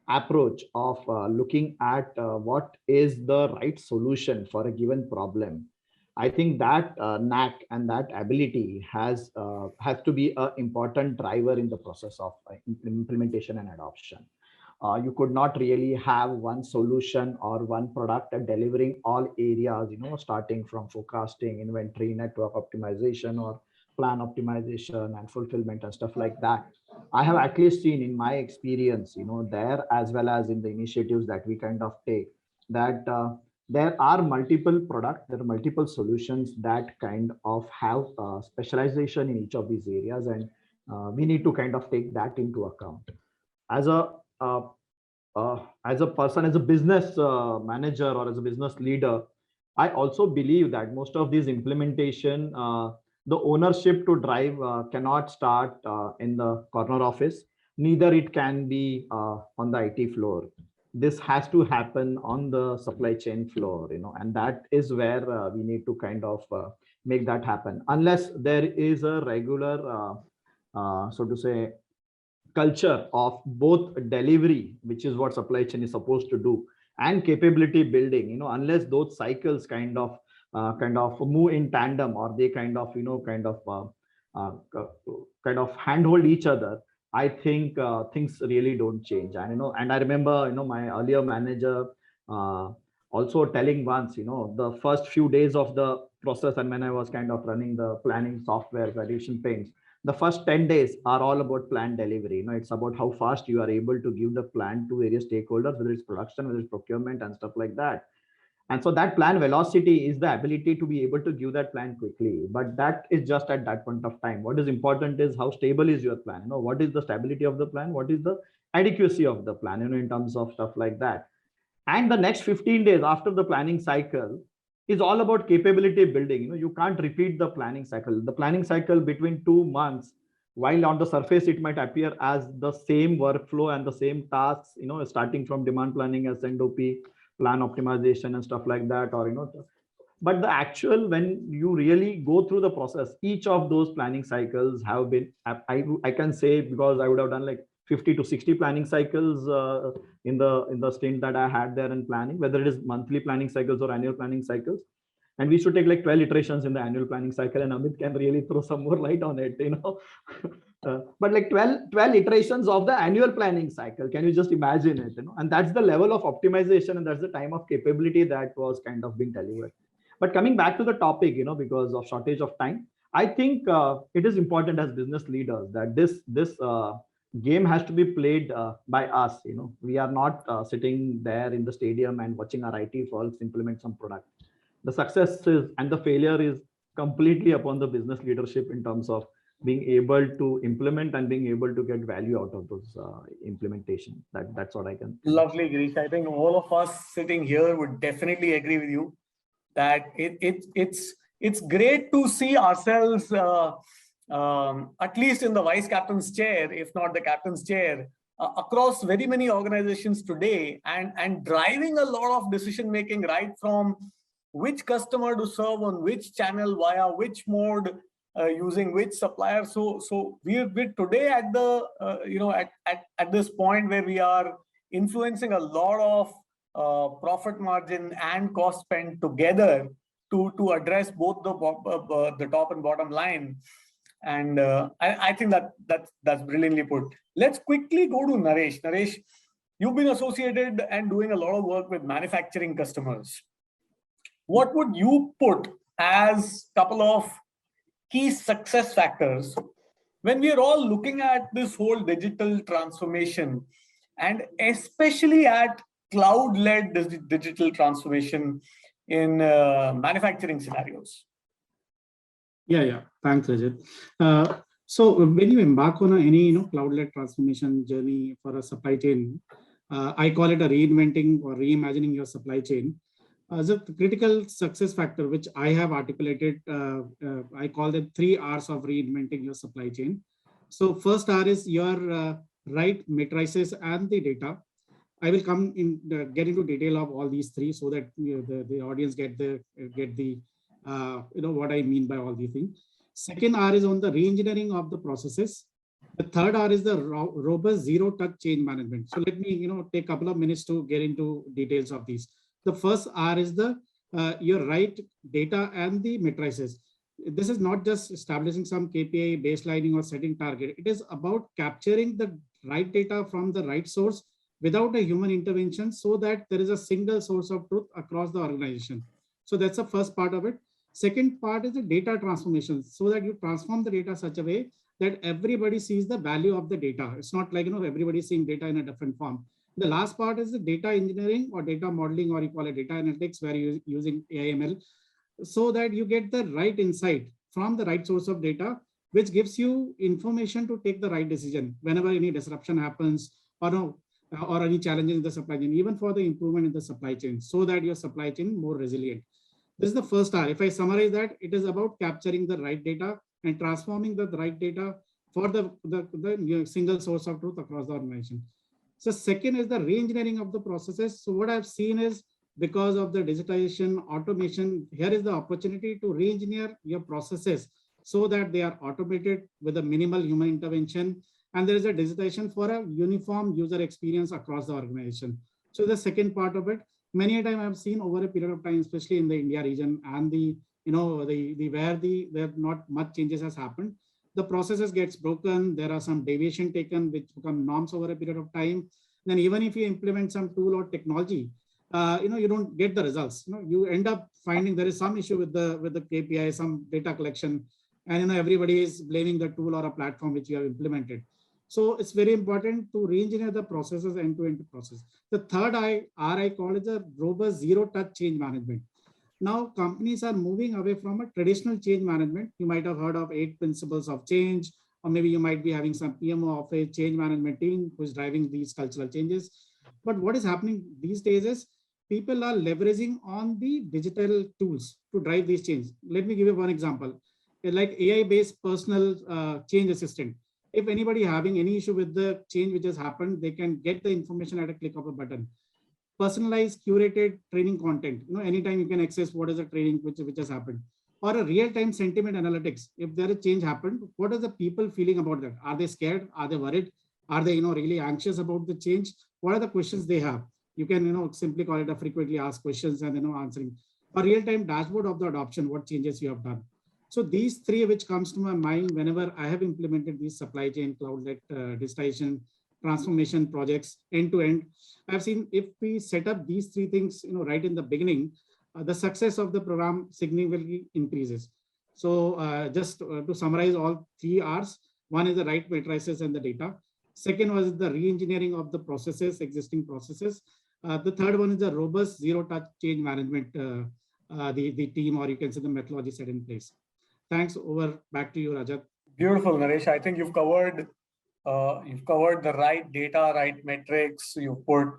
[SPEAKER 5] approach of looking at what is the right solution for a given problem, I think that knack and that ability has to be an important driver in the process of implementation and adoption. You could not really have one solution or one product delivering all areas, starting from forecasting, inventory, network optimization, or plan optimization and fulfillment and stuff like that. I have at least seen in my experience, there as well as in the initiatives that we kind of take, that there are multiple products, there are multiple solutions that kind of have specialization in each of these areas, and we need to kind of take that into account. As a person, as a business manager or as a business leader, I also believe that most of these implementation, the ownership to drive cannot start in the corner office, neither it can be on the IT floor. This has to happen on the supply chain floor, and that is where we need to kind of make that happen. Unless there is a regular, so to say, culture of both delivery, which is what supply chain is supposed to do, and capability building, unless those cycles kind of move in tandem, or they kind of handhold each other, I think things really don't change. And I remember my earlier manager also telling once, the first few days of the process, and when I was kind of running the planning software Asian Paints, the first 10 days are all about plan delivery. It's about how fast you are able to give the plan to various stakeholders, whether it's production, whether it's procurement and stuff like that. And so that plan velocity is the ability to be able to give that plan quickly. But that is just at that point of time. What is important is how stable is your plan? What is the stability of the plan? What is the adequacy of the plan, in terms of stuff like that? And the next 15 days after the planning cycle is all about capability building. You can't repeat the planning cycle. The planning cycle between 2 months, while on the surface it might appear as the same workflow and the same tasks, starting from demand planning, S&OP, plan optimization and stuff like that, or but the actual, when you really go through the process, each of those planning cycles have been, I can say, because I would have done like 50 to 60 planning cycles in the stint that I had there in planning, whether it is monthly planning cycles or annual planning cycles. And we should take like 12 iterations in the annual planning cycle, and Amit can really throw some more light on it, but like 12 iterations of the annual planning cycle, can you just imagine it? And that's the level of optimization, and that's the time of capability that was kind of being delivered. But coming back to the topic, because of shortage of time, I think it is important as business leaders that this game has to be played by us. We are not sitting there in the stadium and watching our IT folks implement some product. The success is, and the failure is completely upon the business leadership in terms of being able to implement and being able to get value out of those implementation. That's what I can.
[SPEAKER 3] Lovely, Girish. I think all of us sitting here would definitely agree with you that it's great to see ourselves at least in the vice captain's chair, if not the captain's chair, across very many organizations today, and driving a lot of decision making, right from which customer to serve on which channel, via which mode, using which supplier. So we're today at the at this point where we are influencing a lot of profit margin and cost spend together to address both the top and bottom line. And I think that's brilliantly put. Let's quickly go to Naresh. Naresh, you've been associated and doing a lot of work with manufacturing customers. What would you put as a couple of key success factors when we are all looking at this whole digital transformation, and especially at cloud-led digital transformation in manufacturing scenarios?
[SPEAKER 6] Yeah. Thanks, Rajat. So when you embark on any cloud-led transformation journey for a supply chain, I call it a reinventing or reimagining your supply chain. The critical success factor, which I have articulated, I call them 3 R's of reinventing your supply chain. So first R is your right matrices and the data. I will come in get into detail of all these 3 so that the audience get the what I mean by all these things. Second R is on the re-engineering of the processes. The third R is the robust zero-touch change management. So let me take a couple of minutes to get into details of these. The first R is the your right data and the matrices. This is not just establishing some KPI baselining or setting target. It is about capturing the right data from the right source without a human intervention, so that there is a single source of truth across the organization. So that's the first part of it. Second part is the data transformation, so that you transform the data such a way that everybody sees the value of the data. It's not like everybody seeing data in a different form. The last part is the data engineering or data modeling, or you call it data analytics, where you're using AI/ML, so that you get the right insight from the right source of data, which gives you information to take the right decision whenever any disruption happens or any challenges in the supply chain, even for the improvement in the supply chain, so that your supply chain more resilient. This is the first R. If I summarize that, it is about capturing the right data and transforming the right data for the single source of truth across the organization. So second is the re-engineering of the processes. So what I've seen is, because of the digitization, automation, here is the opportunity to re-engineer your processes so that they are automated with a minimal human intervention. And there is a digitization for a uniform user experience across the organization. So the second part of it, many a time I've seen over a period of time, especially in the India region and where not much changes has happened, the processes gets broken. There are some deviation taken, which become norms over a period of time. Then even if you implement some tool or technology, you don't get the results. You end up finding there is some issue with the KPI, some data collection, and everybody is blaming the tool or a platform which you have implemented. So it's very important to re-engineer the processes end-to-end process. The third R I call is a robust zero-touch change management. Now companies are moving away from a traditional change management. You might have heard of 8 principles of change, or maybe you might be having some PMO of a change management team who is driving these cultural changes. But what is happening these days is people are leveraging on the digital tools to drive these changes. Let me give you one example. Like AI-based personal change assistant. If anybody having any issue with the change which has happened, they can get the information at a click of a button. Personalized, curated training content. Anytime you can access what is the training which has happened. Or a real-time sentiment analytics. If there is change happened, what are the people feeling about that? Are they scared? Are they worried? Are they really anxious about the change? What are the questions they have? You can simply call it a frequently asked questions and answering. A real-time dashboard of the adoption, what changes you have done. So these three which comes to my mind whenever I have implemented these supply chain, cloud-led digitization, transformation projects end to end. I've seen if we set up these three things right in the beginning, the success of the program significantly increases. So just to summarize all 3 R's, one is the right matrices and the data. Second was the re-engineering of the processes, existing processes. The third one is the robust zero-touch change management, the team, or you can say the methodology set in place. Thanks. Over back to you, Rajat.
[SPEAKER 3] Beautiful, Naresh. I think you've covered the right data, right metrics. You put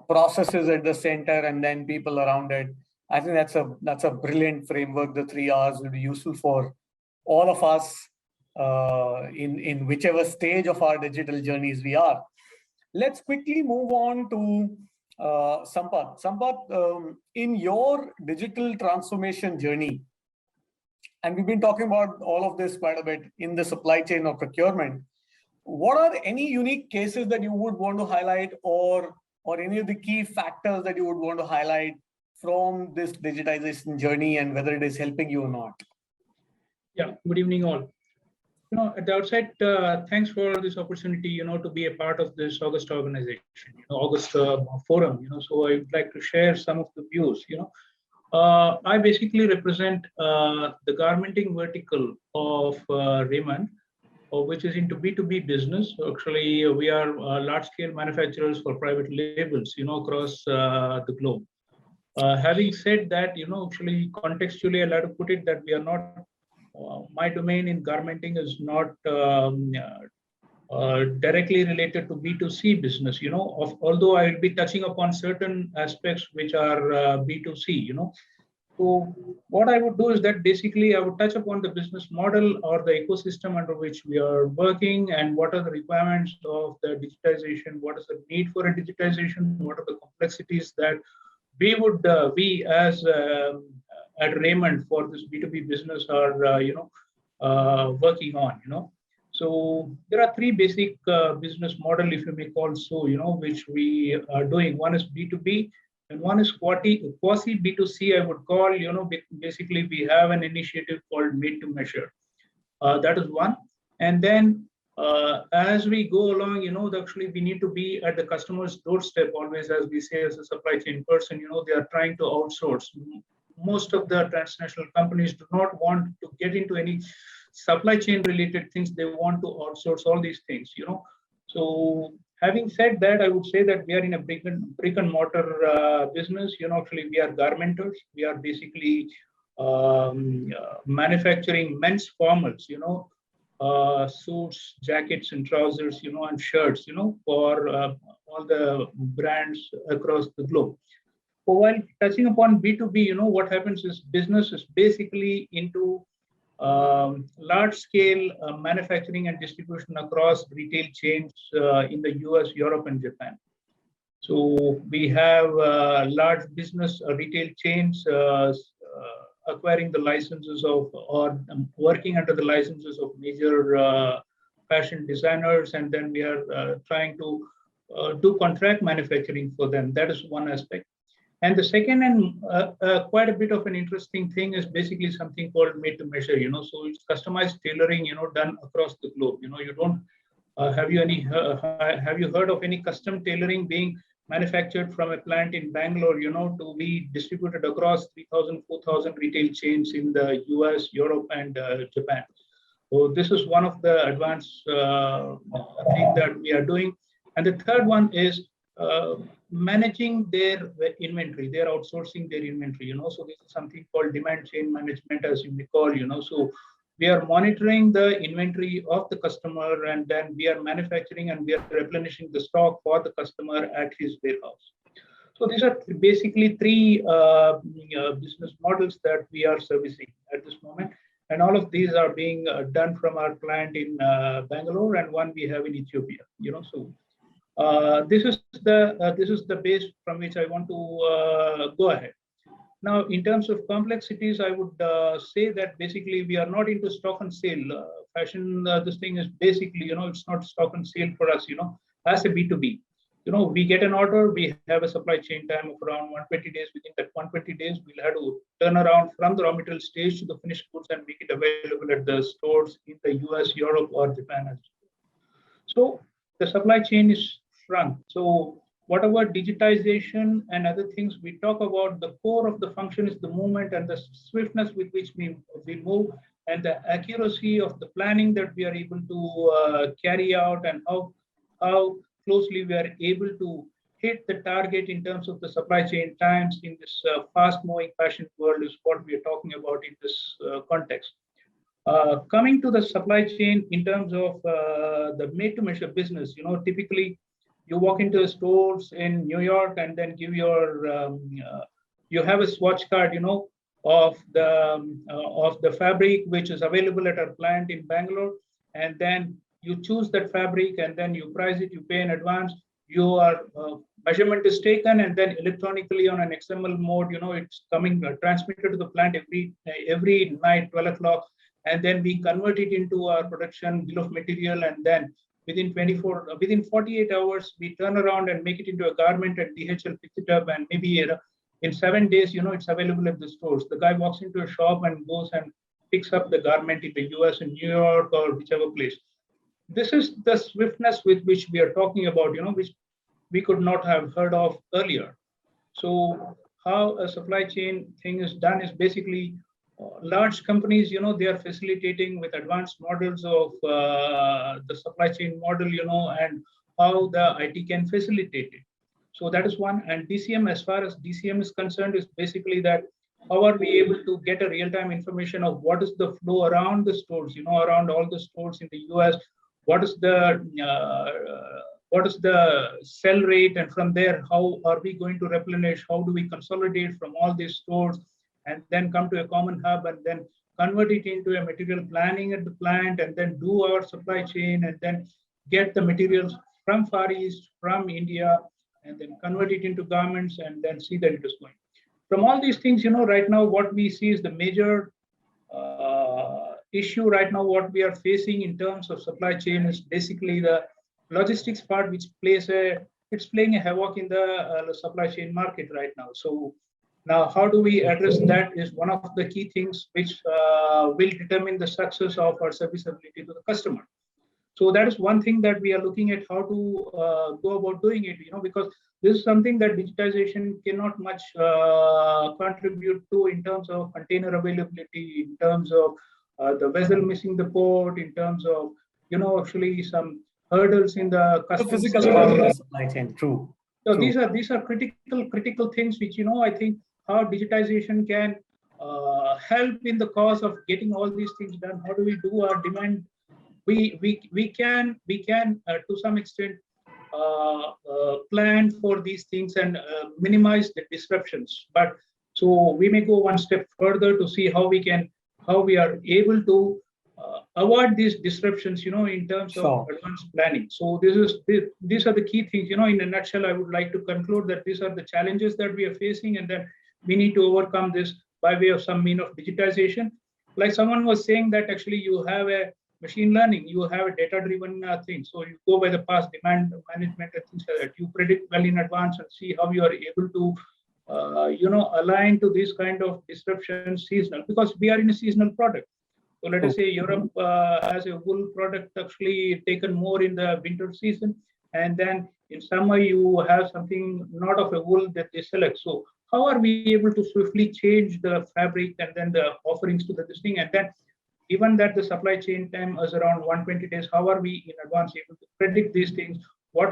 [SPEAKER 3] processes at the center and then people around it. I think that's a brilliant framework. The 3 R's will be useful for all of us in whichever stage of our digital journeys we are. Let's quickly move on to Sampath. Sampath, in your digital transformation journey, and we've been talking about all of this quite a bit in the supply chain or procurement, what are any unique cases that you would want to highlight, or any of the key factors that you would want to highlight from this digitization journey, and whether it is helping you or not?
[SPEAKER 11] Yeah, good evening all. At the outset, thanks for this opportunity, to be a part of this August organization, August forum, so I would like to share some of the views, I basically represent the garmenting vertical of Raymond, which is into B2B business. Actually, we are large-scale manufacturers for private labels, across the globe. Having said that, actually, contextually, I'd like to put it that we are not, my domain in garmenting is not directly related to B2C business, although I will be touching upon certain aspects which are B2C, So what I would do is that basically I would touch upon the business model or the ecosystem under which we are working, and what are the requirements of the digitization, what is the need for a digitization, what are the complexities that we as at Raymond for this B2B business are working on, So there are 3 basic business model, if you may call so, which we are doing. One is B2B, and one is quasi B2C, I would call, basically we have an initiative called Made to Measure. That is one. And then as we go along, actually we need to be at the customer's doorstep always, as we say as a supply chain person, they are trying to outsource. Most of the transnational companies do not want to get into any supply chain related things. They want to outsource all these things, So having said that, I would say that we are in a brick and mortar business. Actually, we are garmenters. We are basically manufacturing men's formals, suits, jackets, and trousers, and shirts, for all the brands across the globe. while touching upon B2B, what happens is business is basically into large scale manufacturing and distribution across retail chains in the US, Europe, and Japan. So we have large business retail chains acquiring the licenses of or working under the licenses of major fashion designers, and then we are trying to do contract manufacturing for them. That is one aspect. And the second and quite a bit of an interesting thing is basically something called made to measure. So it's customized tailoring, done across the globe. You don't have you heard of any custom tailoring being manufactured from a plant in Bangalore, to be distributed across 3,000, 4,000 retail chains in the US, Europe, and Japan. So this is one of the advanced things that we are doing. And the third one is managing their inventory. They are outsourcing their inventory, So this is something called demand chain management, as you may call, So we are monitoring the inventory of the customer, and then we are manufacturing and we are replenishing the stock for the customer at his warehouse. So these are basically three business models that we are servicing at this moment. And all of these are being done from our plant in Bangalore, and one we have in Ethiopia, So this is the base from which I want to go ahead. Now, in terms of complexities, I would say that basically we are not into stock and sale. Fashion, this thing is basically, it's not stock and sale for us, as a B2B. We get an order, we have a supply chain time of around 120 days. Within that 120 days, we'll have to turn around from the raw material stage to the finished goods and make it available at the stores in the US, Europe, or Japan as well. So the supply chain is shrunk. So whatever digitization and other things we talk about, the core of the function is the movement and the swiftness with which we move, and the accuracy of the planning that we are able to carry out, and how closely we are able to hit the target in terms of the supply chain times in this fast-moving fashion world is what we are talking about in this context. Coming to the supply chain in terms of the made-to-measure business, typically you walk into stores in New York and then give your you have a swatch card, of the fabric which is available at our plant in Bangalore, and then you choose that fabric and then you price it, you pay in advance, your measurement is taken, and then electronically on an XML mode, it's coming transmitted to the plant every night, 12 o'clock, and then we convert it into our production bill of material, and then within 48 hours, we turn around and make it into a garment, and DHL picks it up, and maybe in 7 days, it's available at the stores. The guy walks into a shop and goes and picks up the garment in the US, in New York, or whichever place. This is the swiftness with which we are talking about, which we could not have heard of earlier. So how a supply chain thing is done is basically large companies, they are facilitating with advanced models of the supply chain model, and how the IT can facilitate it. So that is one. And DCM, as far as DCM is concerned, is basically that how are we able to get a real-time information of what is the flow around the stores, around all the stores in the US, what is the sell rate, and from there, how are we going to replenish, how do we consolidate from all these stores, and then come to a common hub, and then convert it into a material planning at the plant, and then do our supply chain, and then get the materials from Far East, from India, and then convert it into garments, and then see that it is going. From all these things, right now, what we see is the major issue right now, what we are facing in terms of supply chain is basically the logistics part, which it's playing a havoc in the supply chain market right now. So now, how do we address that is one of the key things which will determine the success of our serviceability to the customer. So that is one thing that we are looking at, how to go about doing it, because this is something that digitization cannot much contribute to in terms of container availability, in terms of the vessel missing the port, in terms of, actually some hurdles in the
[SPEAKER 3] physical supply chain. True.
[SPEAKER 11] So these are critical things which, I think how digitization can help in the cause of getting all these things done. How do we do our demand? We can to some extent plan for these things and minimize the disruptions. But so we may go one step further to see how we are able to avoid these disruptions, in terms of advanced planning. So these are the key things, in a nutshell. I would like to conclude that these are the challenges that we are facing, and then we need to overcome this by way of some mean of digitization. Like someone was saying that actually you have a machine learning, you have a data-driven thing. So you go by the past demand management and things like that. You predict well in advance and see how you are able to, align to this kind of disruption seasonal, because we are in a seasonal product. So let us say Europe has a wool product actually taken more in the winter season, and then in summer you have something not of a wool that they select. So how are we able to swiftly change the fabric and then the offerings to this thing? And then given that the supply chain time is around 120 days, how are we in advance able to predict these things? What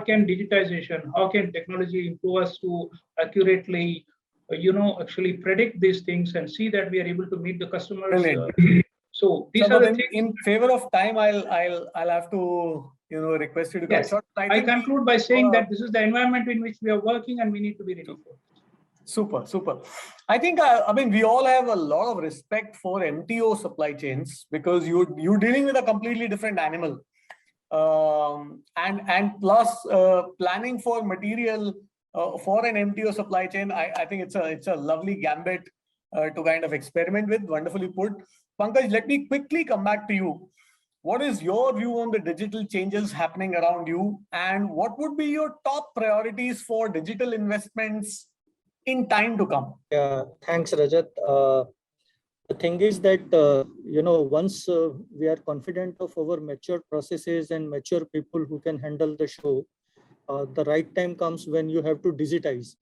[SPEAKER 11] can digitization, how can technology improve us to accurately, actually predict these things and see that we are able to meet the customers? So these are the things.
[SPEAKER 3] In favor of time, I'll have to request you to cut short.
[SPEAKER 11] I conclude by saying that this is the environment in which we are working, and we need to be ready for it.
[SPEAKER 3] Super. I think we all have a lot of respect for MTO supply chains, because you're dealing with a completely different animal, and plus planning for material for an MTO supply chain. I think it's a lovely gambit to kind of experiment with. Wonderfully put. Pankaj, let me quickly come back to you. What is your view on the digital changes happening around you, and what would be your top priorities for digital investments in time to come?
[SPEAKER 12] Yeah, thanks, Rajat. The thing is that, once we are confident of our mature processes and mature people who can handle the show, the right time comes when you have to digitize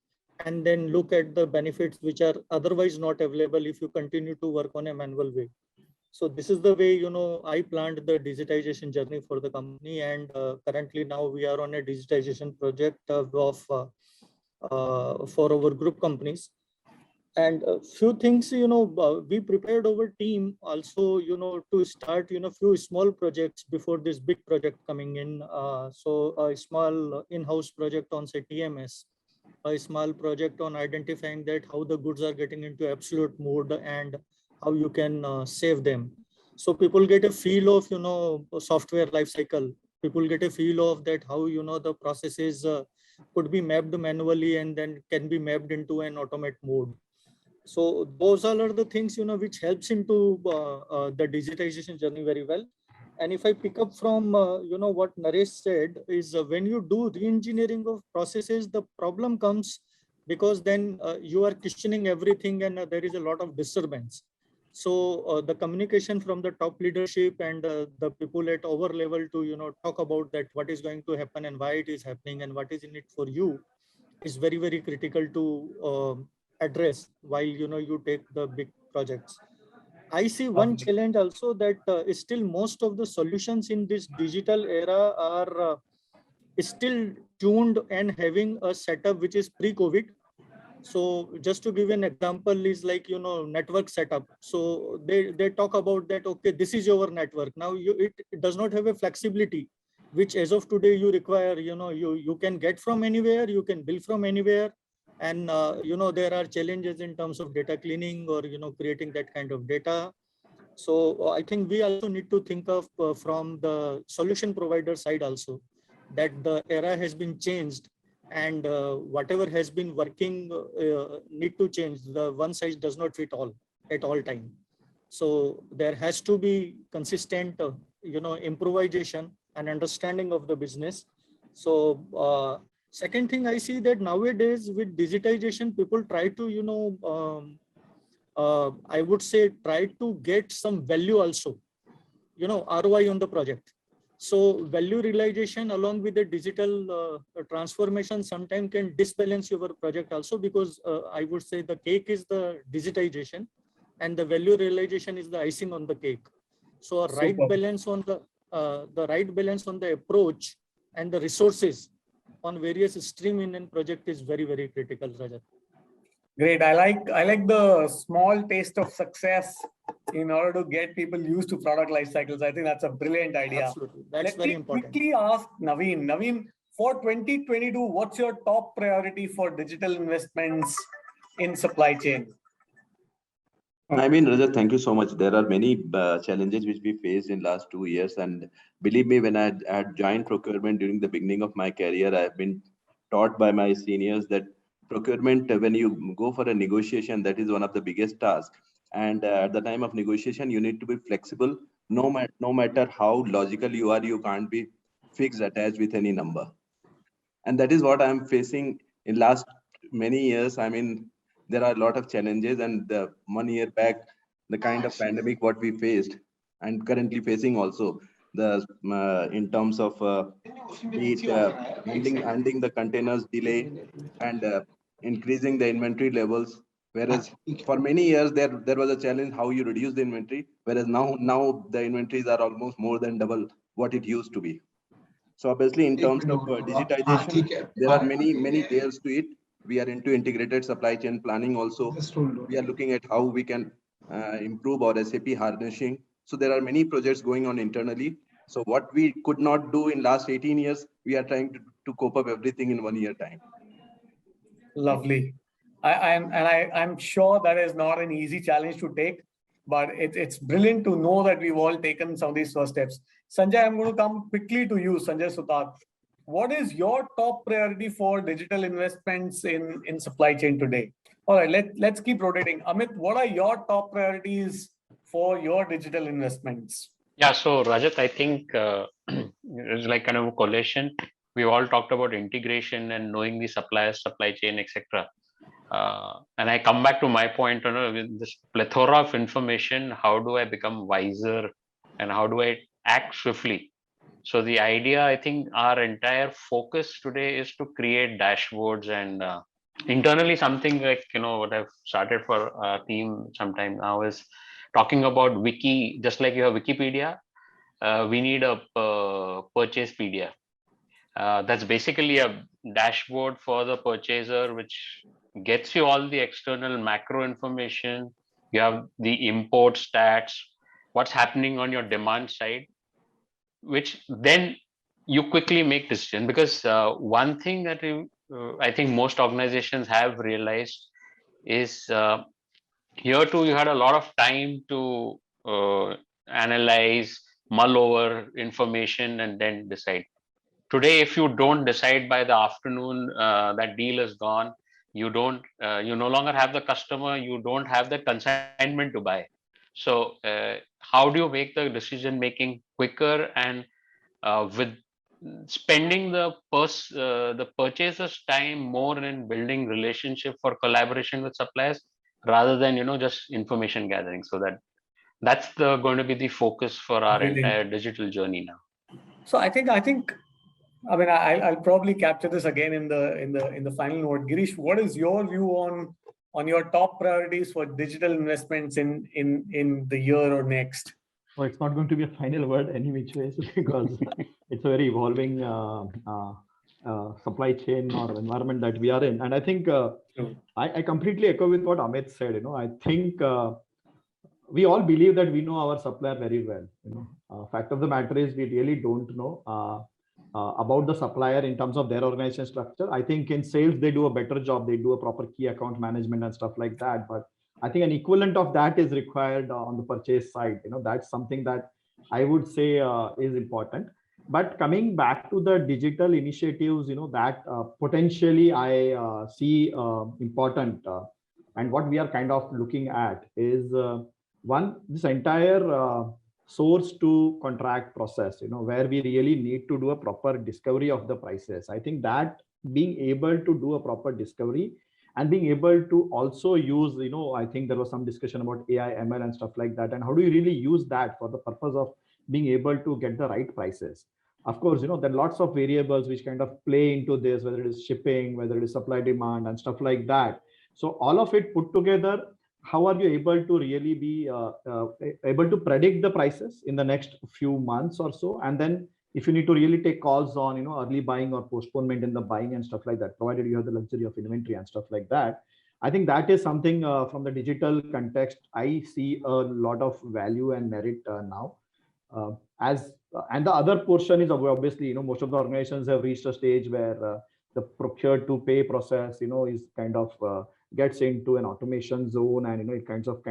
[SPEAKER 12] and then look at the benefits which are otherwise not available if you continue to work on a manual way. So this is the way, I planned the digitization journey for the company. And currently now we are on a digitization project for our group companies. And a few things, we prepared our team also, to start, few small projects before this big project coming in. So a small in-house project on, say, TMS, a small project on identifying that how the goods are getting into absolute mode and how you can save them. So people get a feel of, software lifecycle. People get a feel of that how, the processes could be mapped manually and then can be mapped into an automate mode. So those all are the things, which helps into the digitization journey very well. And if I pick up from, what Naresh said is when you do re-engineering of processes, the problem comes because then you are questioning everything and there is a lot of disturbance. So the communication from the top leadership and the people at our level to, talk about that, what is going to happen and why it is happening and what is in it for you is very, very critical to address while, you take the big projects. I see one challenge also that still most of the solutions in this digital era are still tuned and having a setup which is pre-COVID. So just to give an example is like, network setup. So they talk about that, okay, this is your network. Now it does not have a flexibility, which as of today you require, you can get from anywhere, you can build from anywhere. And, there are challenges in terms of data cleaning or, creating that kind of data. So I think we also need to think of from the solution provider side also, that the era has been changed and whatever has been working need to change. The one size does not fit all at all time. So there has to be consistent, improvisation and understanding of the business. So second thing I see that nowadays with digitization, people try to, I would say, try to get some value also, ROI on the project. So value realization along with the digital transformation sometimes can disbalance your project also, because I would say the cake is the digitization and the value realization is the icing on the cake. So a right balance on the right balance on the approach and the resources on various stream in a project is very, very critical, Rajat.
[SPEAKER 3] Great. I like the small taste of success in order to get people used to product life cycles. I think that's a brilliant idea.
[SPEAKER 12] Absolutely. That's very important.
[SPEAKER 3] Quickly ask Naveen. Naveen, for 2022, what's your top priority for digital investments in supply chain?
[SPEAKER 8] I mean, Rajat, thank you so much. There are many challenges which we faced in last 2 years. And believe me, when I had joined procurement during the beginning of my career, I have been taught by my seniors that procurement, when you go for a negotiation, that is one of the biggest tasks. And at the time of negotiation, you need to be flexible. No matter how logical you are, you can't be fixed attached with any number. And that is what I'm facing in last many years. I mean, there are a lot of challenges, and 1 year back, the kind of pandemic what we faced and currently facing also, the in terms of handling the containers delay and increasing the inventory levels. Whereas for many years there was a challenge how you reduce the inventory, whereas now the inventories are almost more than double what it used to be. So obviously, in terms of digitization, there are many layers to it. We are into integrated supply chain planning also. We are looking at how we can improve our SAP harnessing. So there are many projects going on internally. So what we could not do in last 18 years, we are trying to cope up everything in 1 year time.
[SPEAKER 3] Lovely. I'm sure that is not an easy challenge to take, but it's brilliant to know that we've all taken some of these first steps. Sanjay, I'm going to come quickly to you, Sanjay Sutat. What is your top priority for digital investments in supply chain today? All right, let's keep rotating. Amit, what are your top priorities for your digital investments?
[SPEAKER 4] Yeah, so Rajat, I think it's like kind of a collation. We all talked about integration and knowing the suppliers, supply chain, etc. And I come back to my point, with this plethora of information, how do I become wiser and how do I act swiftly? So the idea, I think our entire focus today is to create dashboards and internally something like, what I've started for our team sometime now is talking about wiki, just like you have Wikipedia, we need a Purchasepedia. That's basically a dashboard for the purchaser, which gets you all the external macro information. You have the import stats, what's happening on your demand side, which then you quickly make decision. Because one thing that I think most organizations have realized is here too, you had a lot of time to analyze, mull over information and then decide. Today, if you don't decide by the afternoon, that deal is gone. You no longer have the customer. You don't have the consignment to buy. So how do you make the decision making quicker and with spending the purchaser's time more in building relationship for collaboration with suppliers rather than just information gathering? So that's going to be the focus for our entire digital journey now.
[SPEAKER 3] So I think I mean, I'll probably capture this again in the final note. Girish, what is your view on your top priorities for digital investments in the year or next?
[SPEAKER 5] Well, it's not going to be a final word any which ways because it's a very evolving supply chain or environment that we are in. And I think I completely echo with what Amit said. I think we all believe that we know our supplier very well. Fact of the matter is we really don't know about the supplier in terms of their organization structure. I think in sales, they do a better job. They do a proper key account management and stuff like that. But I think an equivalent of that is required on the purchase side. That's something that I would say is important. But coming back to the digital initiatives, that potentially I see important. And what we are kind of looking at is one, this entire source to contract process, where we really need to do a proper discovery of the prices. I think that being able to do a proper discovery and being able to also use, I think there was some discussion about AI, ML and stuff like that. And how do you really use that for the purpose of being able to get the right prices? Of course, there are lots of variables which kind of play into this, whether it is shipping, whether it is supply demand and stuff like that. So all of it put together, how are you able to really be able to predict the prices in the next few months or so? And then if you need to really take calls on, early buying or postponement in the buying and stuff like that, provided you have the luxury of inventory and stuff like that. I think that is something from the digital context, I see a lot of value and merit now. As and the other portion is obviously, most of the organizations have reached a stage where the procure to pay process, is kind of gets into an automation zone, and it kinds of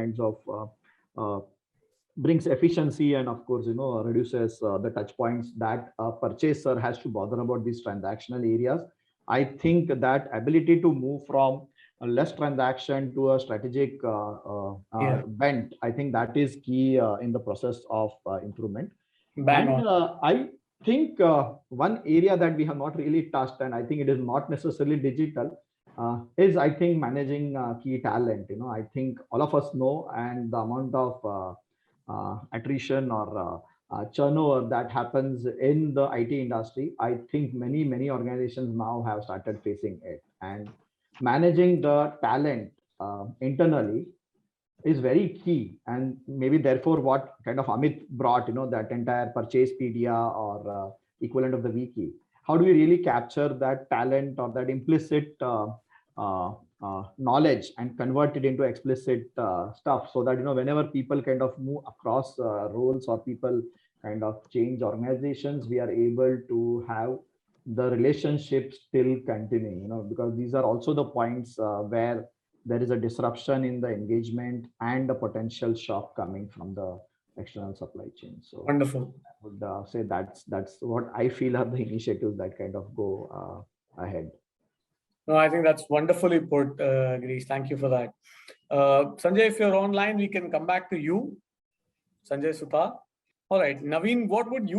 [SPEAKER 5] brings efficiency, and of course, reduces the touch points that a purchaser has to bother about these transactional areas. I think that ability to move from a less transaction to a strategic bent, I think that is key in the process of improvement. I think one area that we have not really touched, and I think it is not necessarily digital, is I think managing key talent. I think all of us know, and the amount of attrition or turnover that happens in the IT industry, I think many organizations now have started facing it, and managing the talent internally is very key. And maybe therefore what kind of Amit brought, that entire Purchasepedia or equivalent of the wiki, how do we really capture that talent or that implicit knowledge and convert it into explicit stuff, so that whenever people kind of move across roles or people kind of change organizations, we are able to have the relationship still continuing, because these are also the points where there is a disruption in the engagement and a potential shock coming from the external supply chain. So
[SPEAKER 3] wonderful.
[SPEAKER 5] I would say that's what I feel are the initiatives that kind of go ahead.
[SPEAKER 3] No, I think that's wonderfully put, Girish. Thank you for that. Sanjay, if you're online, we can come back to you. Sanjay Sutar. All right, Naveen, what would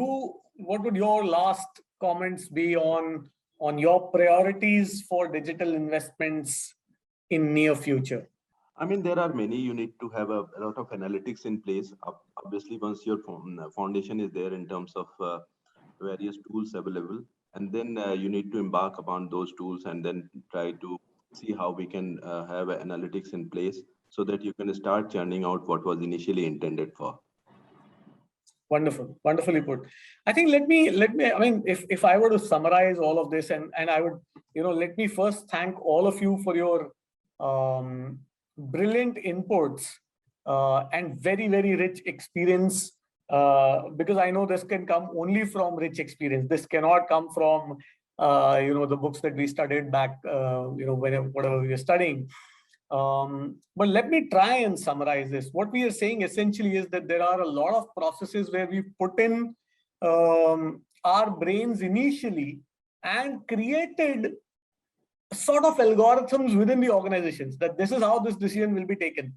[SPEAKER 3] your last comments be on your priorities for digital investments in near future?
[SPEAKER 8] I mean, there are many. You need to have a lot of analytics in place. Obviously, once your foundation is there in terms of various tools available, and then you need to embark upon those tools and then try to see how we can have analytics in place so that you can start churning out what was initially intended for.
[SPEAKER 3] Wonderful, wonderfully put. I think let me, I mean, if I were to summarize all of this, and I would, let me first thank all of you for your brilliant inputs and very, very rich experience, because I know this can come only from rich experience. This cannot come from, the books that we studied back, whatever we were studying. But let me try and summarize this. What we are saying essentially is that there are a lot of processes where we put in our brains initially and created sort of algorithms within the organizations that this is how this decision will be taken.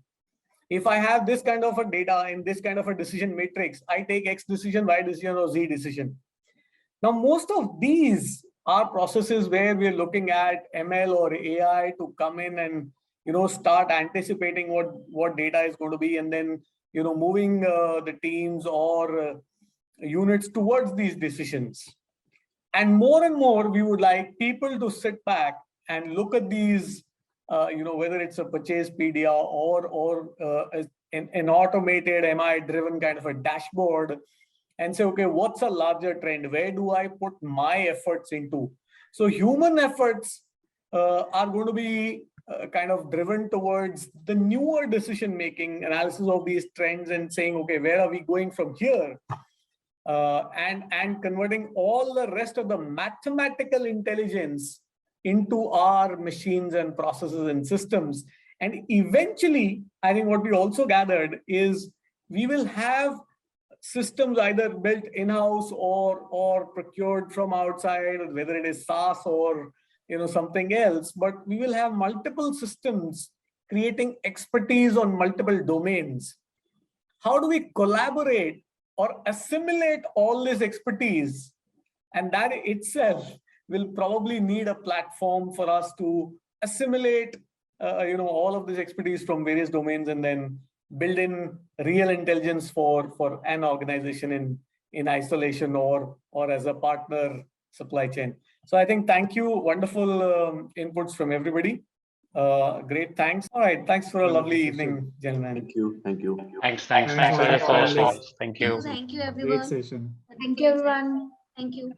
[SPEAKER 3] If I have this kind of a data in this kind of a decision matrix, I take X decision, Y decision, or Z decision. Now, most of these are processes where we're looking at ML or AI to come in and start anticipating what data is going to be, and then moving the teams or units towards these decisions. And more we would like people to sit back and look at these, whether it's a Purchasepedia or an automated MI-driven kind of a dashboard, and say, okay, what's a larger trend? Where do I put my efforts into? So human efforts are going to be kind of driven towards the newer decision-making analysis of these trends and saying, okay, where are we going from here? And converting all the rest of the mathematical intelligence into our machines and processes and systems. And eventually, I think what we also gathered is we will have systems either built in-house or procured from outside, whether it is SaaS or something else, but we will have multiple systems creating expertise on multiple domains. How do we collaborate or assimilate all this expertise? And that itself will probably need a platform for us to assimilate all of this expertise from various domains and then build in real intelligence for an organization in isolation or as a partner supply chain. So I think thank you. Wonderful inputs from everybody. Great, thanks. All right, thanks for a lovely evening, gentlemen.
[SPEAKER 8] Thank you. Thank you.
[SPEAKER 4] Thanks for your suggestions. Thank you.
[SPEAKER 2] Thank you, everyone.
[SPEAKER 6] Great session.
[SPEAKER 2] Thank you, everyone. Thank you.